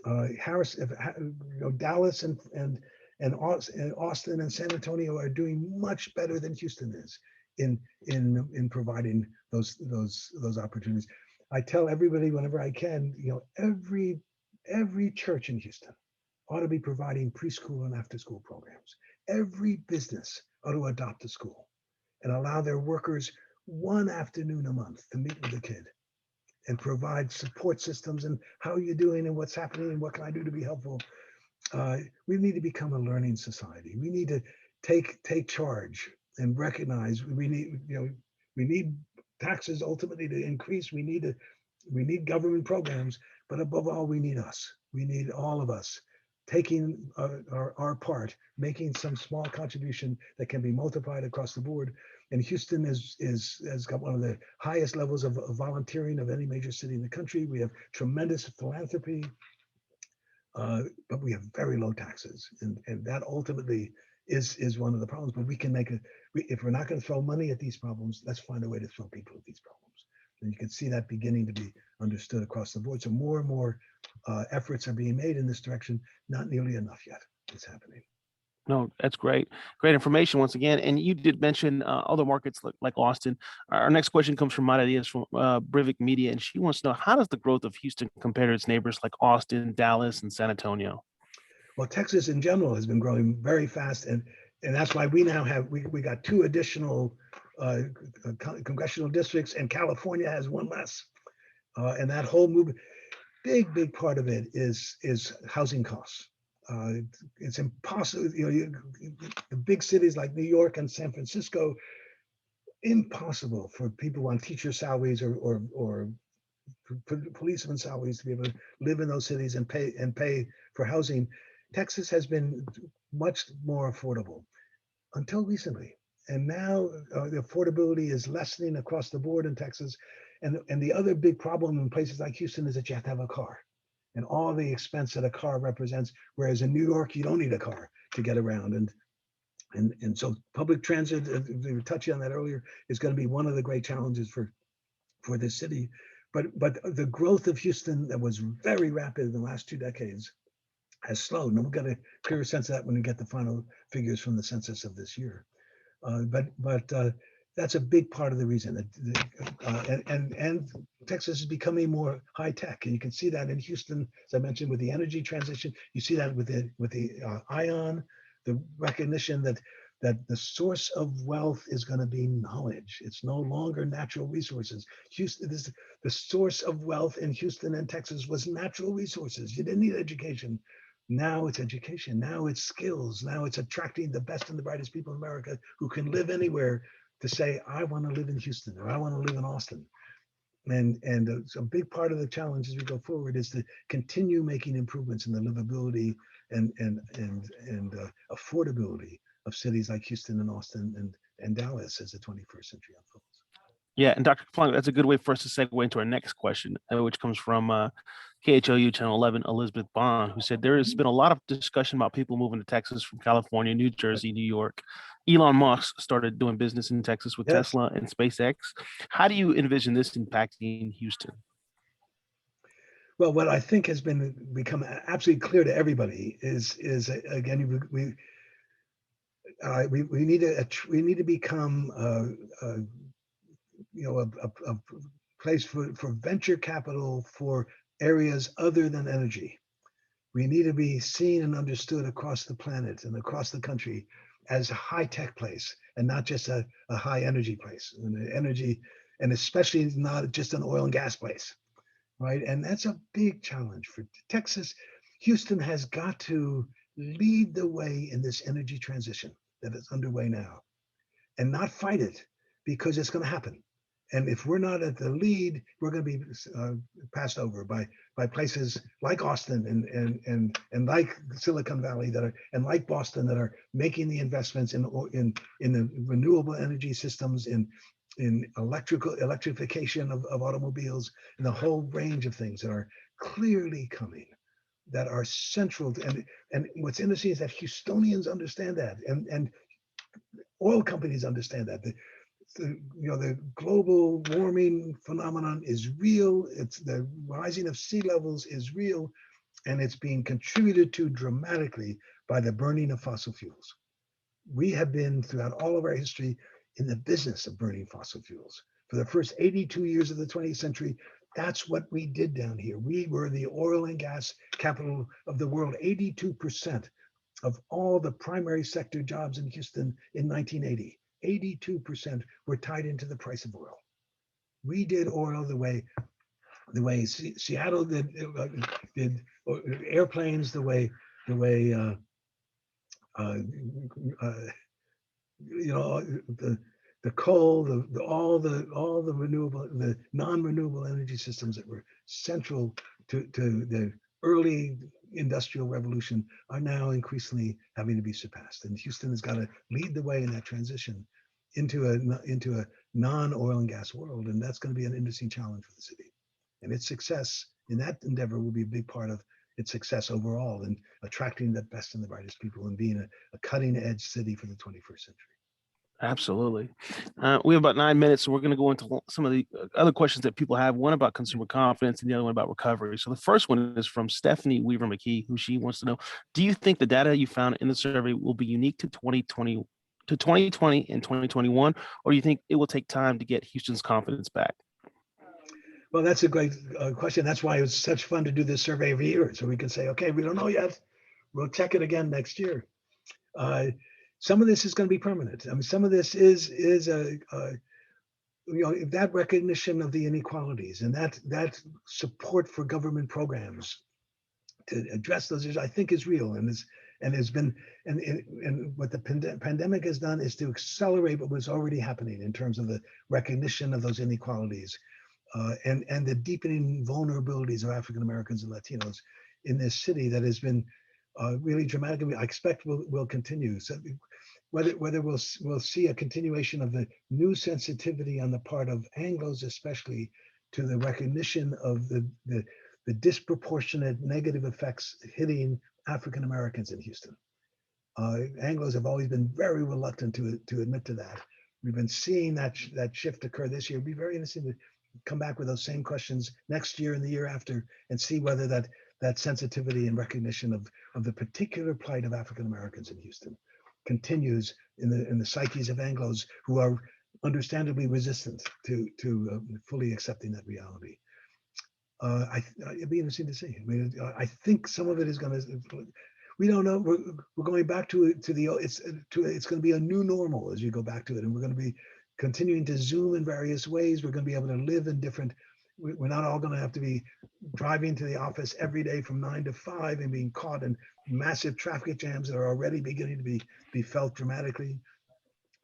Dallas and Austin and San Antonio are doing much better than Houston is in providing those opportunities. I tell everybody whenever I can, every church in Houston ought to be providing preschool and after school programs. Every business ought to adopt a school and allow their workers one afternoon a month to meet with the kid and provide support systems and how are you doing and what's happening and what can I do to be helpful. We need to become a learning society. We need to take charge and recognize we need taxes ultimately to increase. We need government programs, but above all, we need us. We need all of us taking our part, making some small contribution that can be multiplied across the board. And Houston has got one of the highest levels of volunteering of any major city in the country. We have tremendous philanthropy, but we have very low taxes, and that ultimately is one of the problems. But we can if we're not going to throw money at these problems, let's find a way to throw people at these problems. And you can see that beginning to be understood across the board. So more and more efforts are being made in this direction. Not nearly enough yet. It's happening.
No, that's great. Great information once again. And you did mention other markets like Austin. Our next question comes from Mata Diaz from Brivik Media, and she wants to know, how does the growth of Houston compare to its neighbors like Austin, Dallas, and San Antonio?
Well, Texas in general has been growing very fast, and that's why we now have we got 2 additional congressional districts, and California has 1 less. And that whole movement, big part of it is housing costs. It's impossible, the big cities like New York and San Francisco, impossible for people on teacher salaries or policeman salaries to be able to live in those cities and pay for housing. Texas has been much more affordable until recently. And now the affordability is lessening across the board in Texas. And the other big problem in places like Houston is that you have to have a car and all the expense that a car represents. Whereas in New York, you don't need a car to get around. And so public transit, we were touching on that earlier, is going to be one of the great challenges for this city. But the growth of Houston that was very rapid in the last 2 decades has slowed. And we'll get a clearer sense of that when we get the final figures from the census of this year. But that's a big part of the reason that, and Texas is becoming more high tech, and you can see that in Houston, as I mentioned, with the energy transition. You see that with the ION, the recognition that the source of wealth is going to be knowledge. It's no longer natural resources. Houston is the source of wealth in Houston and Texas was natural resources. You didn't need education. Now it's education. Now it's skills. Now it's attracting the best and the brightest people in America who can live anywhere to say, I want to live in Houston or I want to live in Austin. And a big part of the challenge as we go forward is to continue making improvements in the livability and affordability of cities like Houston and Austin and Dallas as the 21st century unfolds.
Yeah, and Dr. Plunk, that's a good way for us to segue into our next question, which comes from KHOU Channel 11, Elizabeth Bond, who said there has been a lot of discussion about people moving to Texas from California, New Jersey, New York. Elon Musk started doing business in Texas with Tesla and SpaceX. How do you envision this impacting Houston?
Well, what I think has become absolutely clear to everybody is again, we need to become a place for venture capital for areas other than energy. We need to be seen and understood across the planet and across the country as a high-tech place and not just a high energy place, and especially not just an oil and gas place, right? And that's a big challenge for Texas. Houston has got to lead the way in this energy transition that is underway now. and not fight it, because it's going to happen. And if we're not at the lead, we're going to be passed over by places like Austin and like Silicon Valley that are, and like Boston, that are making the investments in the renewable energy systems, in electrification of automobiles, and the whole range of things that are clearly coming, that are central to, and what's interesting is that Houstonians understand that, and oil companies understand that. The global warming phenomenon is real. It's the rising of sea levels is real, and it's being contributed to dramatically by the burning of fossil fuels. We have been, throughout all of our history, in the business of burning fossil fuels. For the first 82 years of the 20th century, that's what we did down here. We were the oil and gas capital of the world. 82% of all the primary sector jobs in Houston in 1980, 82% were tied into the price of oil. We did oil the way Seattle did airplanes, the way the coal, all the renewable, the non-renewable energy systems that were central to the early industrial revolution are now increasingly having to be surpassed. And Houston has got to lead the way in that transition into a non-oil and gas world. And that's going to be an interesting challenge for the city. And its success in that endeavor will be a big part of its success overall in attracting the best and the brightest people and being a cutting edge city for the 21st century.
Absolutely. We have about 9 minutes, so we're going to go into some of the other questions that people have, one about consumer confidence and the other one about recovery. So the first one is from Stephanie Weaver McKee, who she wants to know, do you think the data you found in the survey will be unique to 2020 and 2021, or do you think it will take time to get Houston's confidence back?
Well, that's a great question. That's why it's such fun to do this survey every year. So we can say, okay, we don't know yet. We'll check it again next year. Some of this is going to be permanent. I mean, some of this is that recognition of the inequalities and that support for government programs to address those issues, I think, is real, and has been, and what the pandemic has done is to accelerate what was already happening in terms of the recognition of those inequalities, and the deepening vulnerabilities of African Americans and Latinos in this city that has been really dramatic. I expect will continue. So whether we'll see a continuation of the new sensitivity on the part of Anglos, especially to the recognition of the disproportionate negative effects hitting African Americans in Houston. Anglos have always been very reluctant to admit to that. We've been seeing that shift occur this year. It'd be very interesting to come back with those same questions next year and the year after, and see whether that sensitivity and recognition of the particular plight of African Americans in Houston continues in the psyches of Anglos, who are understandably resistant to fully accepting that reality. It'd be interesting to see. I mean, I think some of it is going to. We don't know. We're going back to the. It's going to be a new normal as you go back to it, and we're going to be continuing to Zoom in various ways. We're going to be able to live in different. We're not all going to have to be driving to the office every day from 9 to 5 and being caught in massive traffic jams that are already beginning to be felt dramatically.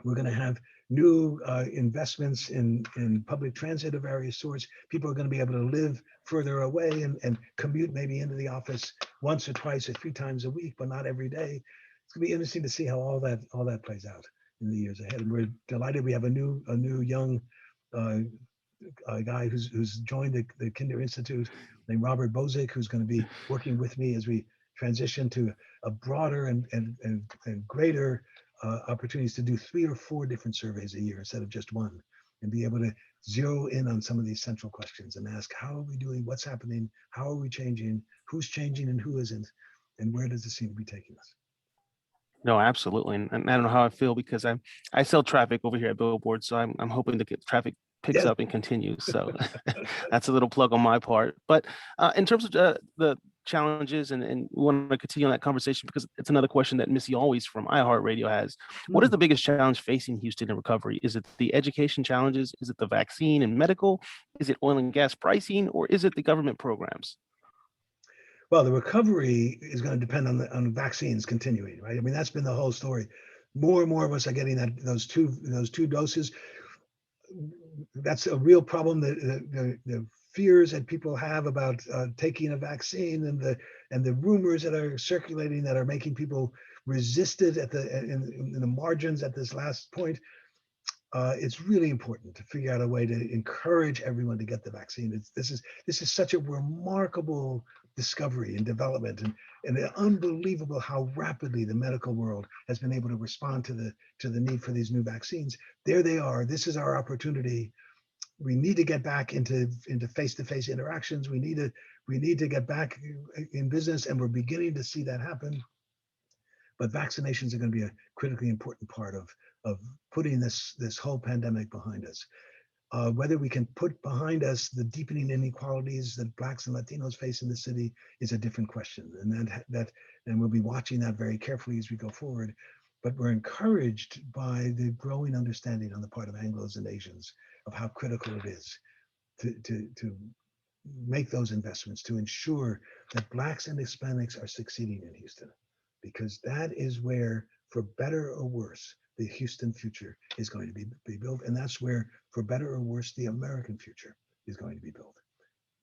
We're going to have new investments in public transit of various sorts. People are going to be able to live further away and commute maybe into the office once or twice or 3 times a week, but not every day. It's going to be interesting to see how all that plays out in the years ahead. And we're delighted we have a new young guy who's joined the Kinder Institute named Robert Bozick, who's going to be working with me as we transition to a broader and greater opportunities to do 3 or 4 different surveys a year instead of just one, and be able to zero in on some of these central questions and ask, how are we doing? What's happening? How are we changing? Who's changing and who isn't? And where does it seem to be taking us?
No, absolutely. And I don't know how I feel, because I sell traffic over here at Billboard. So I'm hoping to get traffic picks up and continues. So that's a little plug on my part. But in terms of the challenges, and we want to continue on that conversation, because it's another question that Missy Always from iHeartRadio has. What is the biggest challenge facing Houston in recovery? Is it the education challenges? Is it the vaccine and medical? Is it oil and gas pricing? Or is it the government programs?
Well, the recovery is going to depend on vaccines continuing, right? I mean, that's been the whole story. more and more of us are getting those two doses. That's a real problem. The fears that people have about taking a vaccine, and the rumors that are circulating that are making people resisted in the margins at this last point. It's really important to figure out a way to encourage everyone to get the vaccine. This is such a remarkable discovery and development, and unbelievable how rapidly the medical world has been able to respond to the need for these new vaccines. There they are. This is our opportunity. We need to get back into face-to-face interactions. We need to get back in business, and we're beginning to see that happen. But vaccinations are going to be a critically important part of putting this whole pandemic behind us. Whether we can put behind us the deepening inequalities that Blacks and Latinos face in the city is a different question, and we'll be watching that very carefully as we go forward. But we're encouraged by the growing understanding on the part of Anglos and Asians of how critical it is to make those investments to ensure that Blacks and Hispanics are succeeding in Houston, because that is where, for better or worse, the Houston future is going to be built. And that's where, for better or worse, the American future is going to be built,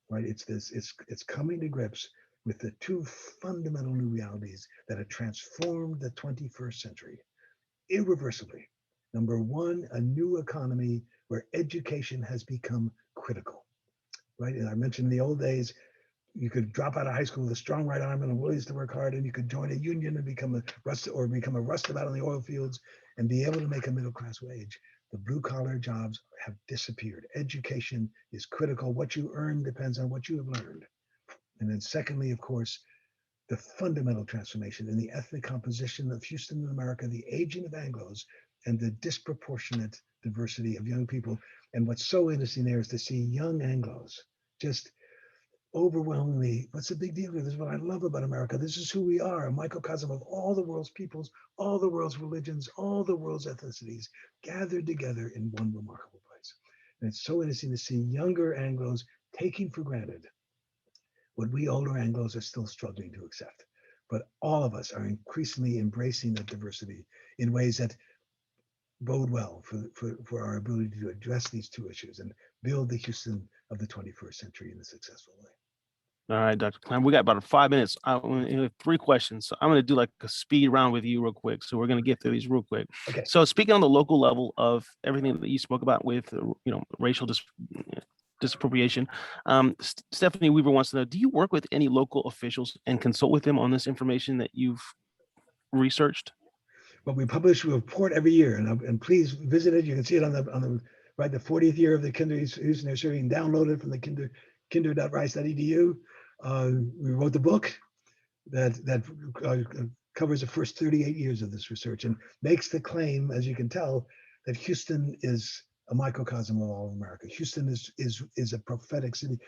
right? It's coming to grips with the two fundamental new realities that have transformed the 21st century irreversibly. Number one, a new economy where education has become critical, right? And I mentioned in the old days, you could drop out of high school with a strong right arm and a willingness to work hard, and you could join a union and become a rustabout on the oil fields and be able to make a middle-class wage. The blue-collar jobs have disappeared. Education is critical. What you earn depends on what you have learned. And then secondly, of course, the fundamental transformation in the ethnic composition of Houston and America, the aging of Anglos, and the disproportionate diversity of young people. And what's so interesting there is to see young Anglos just overwhelmingly, what's the big deal here? This is what I love about America. This is who we are, a microcosm of all the world's peoples, all the world's religions, all the world's ethnicities gathered together in one remarkable place. And it's so interesting to see younger Anglos taking for granted what we older Anglos are still struggling to accept. But all of us are increasingly embracing that diversity in ways that bode well for our ability to address these two issues and build the Houston of the 21st century in a successful way.
All right, Dr. Klein, we got about 5 minutes. I have 3 questions. So I'm going to do like a speed round with you real quick. So we're going to get through these real quick.
Okay.
So speaking on the local level of everything that you spoke about with, racial disappropriation, Stephanie Weaver wants to know, do you work with any local officials and consult with them on this information that you've researched?
Well, we publish a report every year, and please visit it. You can see it on the right, the 40th year of the Kinder Houston. They're sure you can download it from the kinder.rice.edu. We wrote the book that covers the first 38 years of this research and makes the claim, as you can tell, that Houston is a microcosm of all of America. Houston is a prophetic city.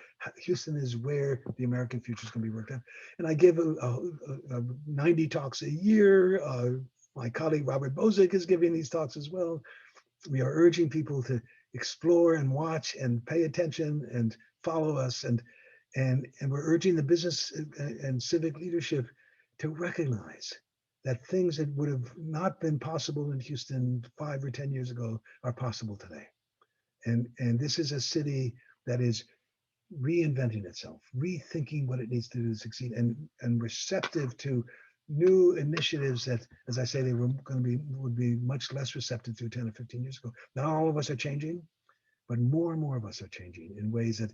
Houston is where the American future is going to be worked out. And I give 90 talks a year. My colleague Robert Bozick is giving these talks as well. We are urging people to explore and watch and pay attention and follow us, and we're urging the business and civic leadership to recognize that things that would have not been possible in Houston 5 or 10 years ago are possible today. And this is a city that is reinventing itself, rethinking what it needs to do to succeed, and receptive to new initiatives that, as I say, they would be much less receptive to 10 or 15 years ago. Not all of us are changing, but more and more of us are changing in ways that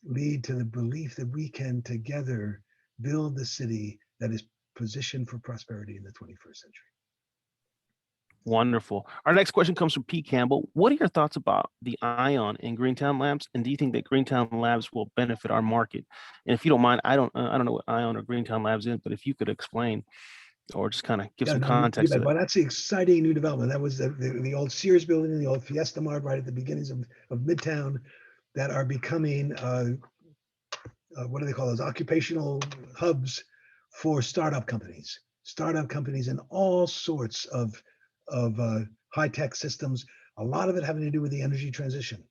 lead to the belief that we can together build the city that is positioned for prosperity in the 21st century.
Wonderful. Our next question comes from Pete Campbell. What are your thoughts about the ION in Greentown Labs, and do you think that Greentown Labs will benefit our market? And if you don't mind, I don't know what ION or Greentown Labs is, but if you could explain or just kind of give some context to it.
Well, that's the exciting new development. That was the old Sears building and the old Fiesta Mart right at the beginnings of Midtown that are becoming what do they call those, occupational hubs for startup companies in all sorts of high-tech systems, a lot of it having to do with the energy transition.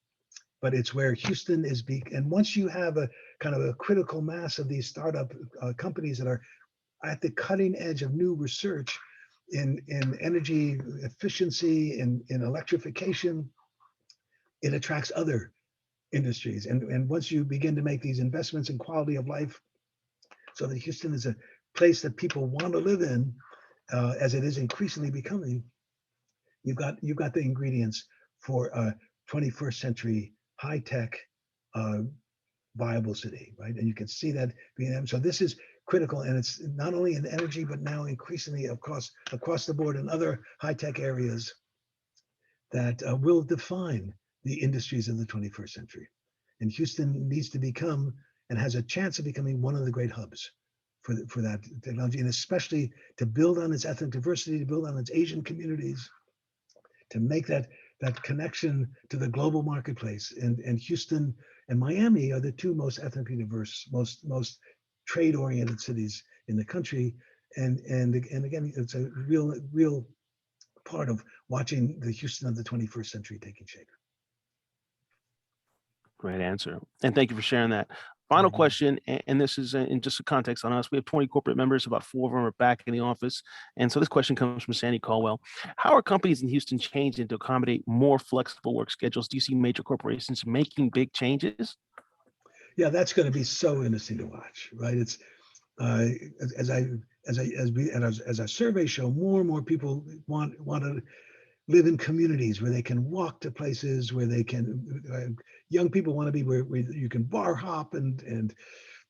But it's where Houston is and once you have a kind of a critical mass of these startup companies that are at the cutting edge of new research, in energy efficiency, in electrification, it attracts other industries. And once you begin to make these investments in quality of life, so that Houston is a place that people want to live in, as it is increasingly becoming, you've got the ingredients for a 21st century high-tech viable city, right? And you can see that being, so this is critical, and it's not only in energy, but now increasingly across the board in other high-tech areas that will define the industries of the 21st century. And Houston needs to become, and has a chance of becoming, one of the great hubs for that technology, and especially to build on its ethnic diversity, to build on its Asian communities, to make that connection to the global marketplace. And Houston and Miami are the two most ethnically diverse, most trade-oriented cities in the country. And again, it's a real part of watching the Houston of the 21st century taking shape.
Great answer. And thank you for sharing that. Final question, and this is in just a context on us. We have 20 corporate members, about 4 of them are back in the office. And so this question comes from Sandy Caldwell. How are companies in Houston changing to accommodate more flexible work schedules? Do you see major corporations making big changes?
Yeah, that's going to be so interesting to watch, right? It's as our surveys show, more and more people want to live in communities where they can walk to places where they can. Young people want to be where you can bar hop and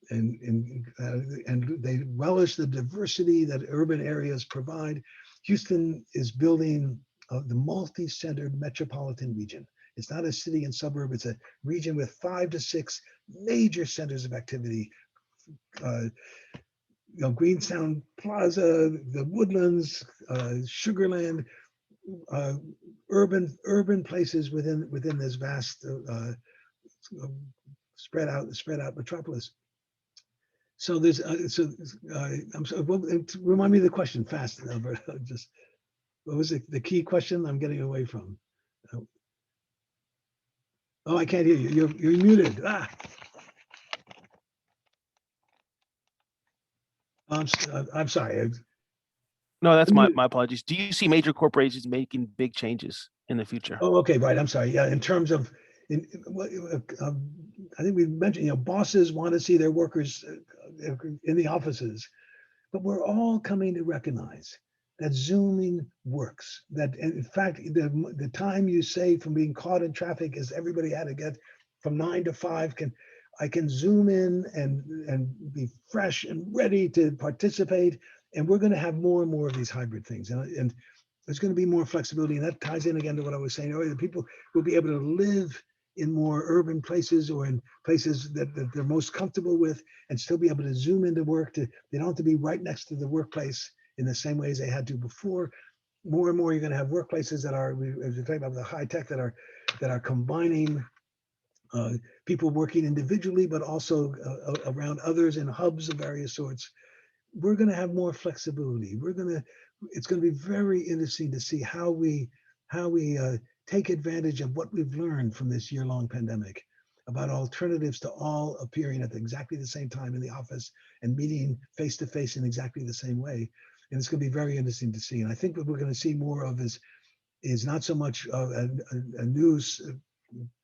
they relish the diversity that urban areas provide. Houston is building the multi-centered metropolitan region. It's not a city and suburb. It's a region with 5 to 6 major centers of activity. Greentown Plaza, the Woodlands, Sugarland, urban places within this vast spread out metropolis. So there's I'm sorry, remind me of the question fast, Albert. Just what was the key question I'm getting away from? Oh, I can't hear you. You're muted. I'm sorry.
No, that's my apologies. Do you see major corporations making big changes in the future?
Oh, okay, right. I'm sorry. Yeah, in terms of, I think we mentioned, bosses want to see their workers in the offices, but we're all coming to recognize that Zooming works. That in fact, the time you save from being caught in traffic is everybody had to get from 9 to 5. I can Zoom in and be fresh and ready to participate. And we're going to have more and more of these hybrid things. And there's going to be more flexibility. And that ties in again to what I was saying earlier. People will be able to live in more urban places or in places that they're most comfortable with and still be able to Zoom into work. They don't have to be right next to the workplace in the same ways they had to before. More and more, you're going to have workplaces that are, as we're talking about the high tech, that are combining people working individually, but also around others in hubs of various sorts. We're going to have more flexibility. It's going to be very interesting to see how we take advantage of what we've learned from this year-long pandemic about alternatives to all appearing at exactly the same time in the office and meeting face-to-face in exactly the same way. And it's going to be very interesting to see. And I think what we're going to see more of is not so much a news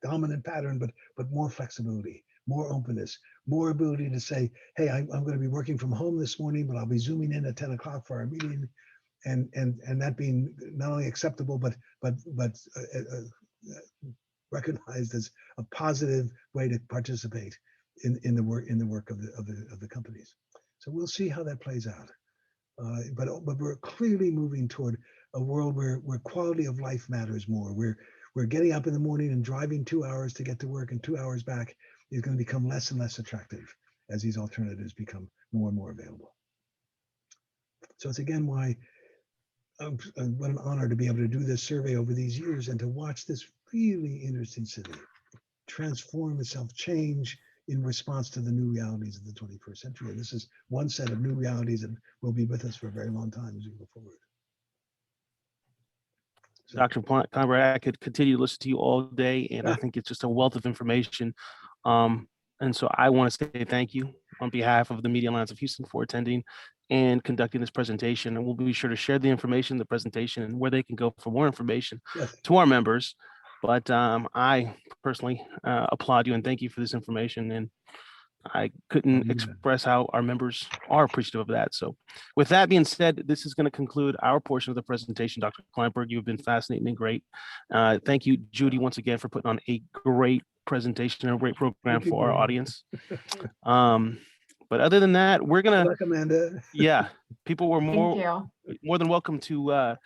dominant pattern, but more flexibility, more openness, more ability to say, hey, I'm going to be working from home this morning, but I'll be Zooming in at 10 o'clock for our meeting, and that being not only acceptable, but recognized as a positive way to participate in the work of the companies. So we'll see how that plays out. But we're clearly moving toward a world where quality of life matters more. We're getting up in the morning and driving 2 hours to get to work and 2 hours back is going to become less and less attractive as these alternatives become more and more available. So it's again why what an honor to be able to do this survey over these years and to watch this really interesting city transform itself, change in response to the new realities of the 21st century. And this is one set of new realities that will be with us for a very long time as we go forward. So,
Dr. Klineberg, I could continue to listen to you all day, and I think it's just a wealth of information. And so I want to say thank you on behalf of the Media Alliance of Houston for attending. and conducting this presentation. And we'll be sure to share the information, the presentation, and where they can go for more information
Yes.
to our members. But I personally applaud you and thank you for this information. And I couldn't
Yeah.
express how our members are appreciative of that. So with that being said, this is going to conclude our portion of the presentation. Dr. Klineberg, you've been fascinating and great. Thank you, Judy, once again, for putting on a great presentation and a great program
Thank you,
for our
Judy.
audience. But other than that, we're
Good
going to,
luck, Amanda.
yeah, people were
Thank
more
you.
than welcome to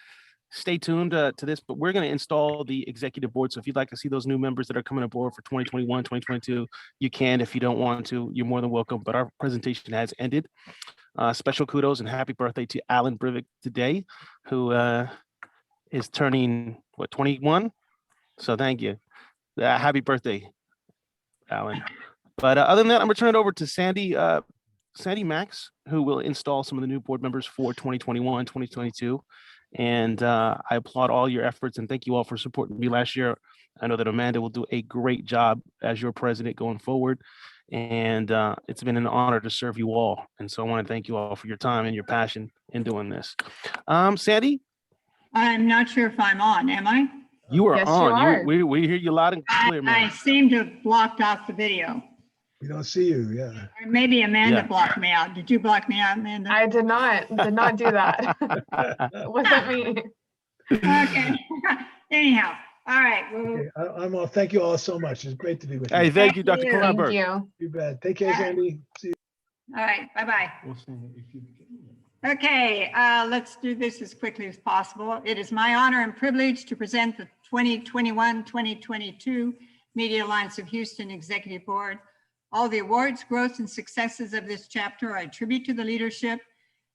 stay tuned to this, but we're going to install the executive board. So if you'd like to see those new members that are coming aboard for 2021, 2022, you can. If you don't want to, you're more than welcome. But our presentation has ended. Special kudos and happy birthday to Alan Brivik today, who is turning, what, 21? So thank you. Happy birthday, Alan. But other than that, I'm going to turn it over to Sandy Max, who will install some of the new board members for 2021, 2022. And I applaud all your efforts and thank you all for supporting me last year. I know that Amanda will do a great job as your president going forward. And it's been an honor to serve you all. And so I want to thank you all for your time and your passion in doing this. Sandy?
I'm not sure if I'm on, am I?
You are
Yes, you
on.
are.
We hear you loud and clear,
I
man.
seem to have blocked off the video.
We don't see you, yeah.
Or maybe Amanda
Yeah.
blocked me out. Did you block me out, Amanda?
I did not do that. It wasn't me.
Okay. Anyhow, all right. Well,
Okay, I'm off. Thank you all so much. It's great to be with you.
Hey, thank you, Dr.
Thank you.
Thank
Klineberg.
you.
You bet. Take care, Sandy. See you.
all right. Bye-bye. Okay, let's do this as quickly as possible. It is my honor and privilege to present the 2021-2022 Media Alliance of Houston Executive Board. All the awards, growth, and successes of this chapter I attribute to the leadership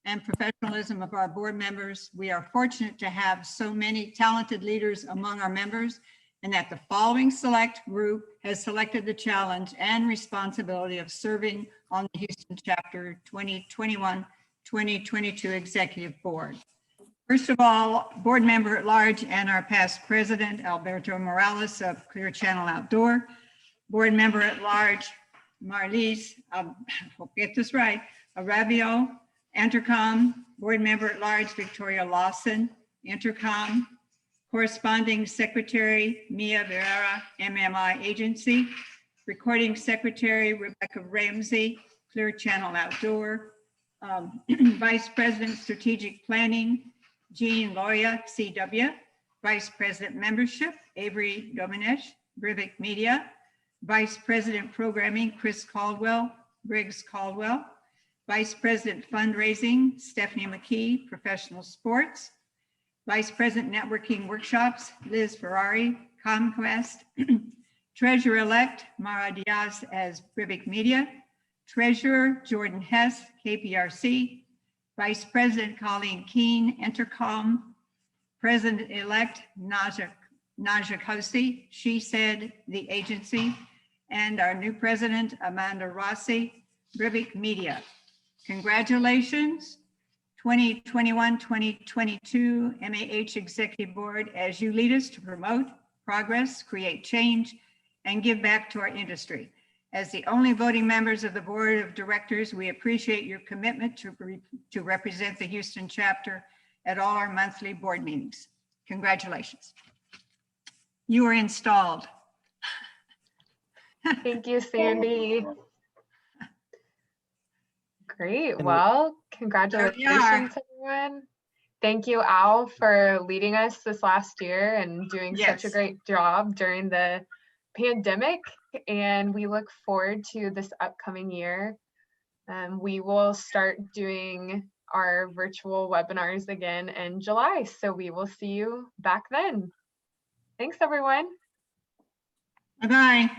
and professionalism of our board members. We are fortunate to have so many talented leaders among our members, and that the following select group has selected the challenge and responsibility of serving on the Houston Chapter 2021-2022 Executive Board. First of all, board member at large and our past president, Alberto Morales of Clear Channel Outdoor. Board member at large, Marlise, hope get this right, Arabio, Intercom. Board member at large, Victoria Lawson, Intercom. Corresponding secretary, Mia Vera, MMI Agency. Recording secretary, Rebecca Ramsey, Clear Channel Outdoor. Vice President Strategic Planning, Jean Loya, CW. Vice President Membership, Avery Domenech, Brivik Media. Vice President Programming, Chris Caldwell, Briggs Caldwell. Vice President Fundraising, Stephanie McKee, Professional Sports. Vice President Networking Workshops, Liz Ferrari, Comcast. Treasurer-elect, Mara Diaz as Brivik Media. Treasurer, Jordan Hess, KPRC. Vice President Colleen Keene, Intercom. President-elect Naja Kosi, She Said, the agency. And our new president, Amanda Rossi, Brivik Media. Congratulations, 2021-2022 MAH Executive Board, as you lead us to promote progress, create change, and give back to our industry. As the only voting members of the Board of Directors, we appreciate your commitment to represent the Houston chapter at all our monthly board meetings. Congratulations. You are installed.
Thank you, Sandy. Great.
And
Well,
There
congratulations,
we are.
everyone. Thank you, Al, for leading us this last year and doing such a
Yes.
great job during the pandemic. And we look forward to this upcoming year. We will start doing our virtual webinars again in July. So we will see you back then. Thanks, everyone.
Bye-bye.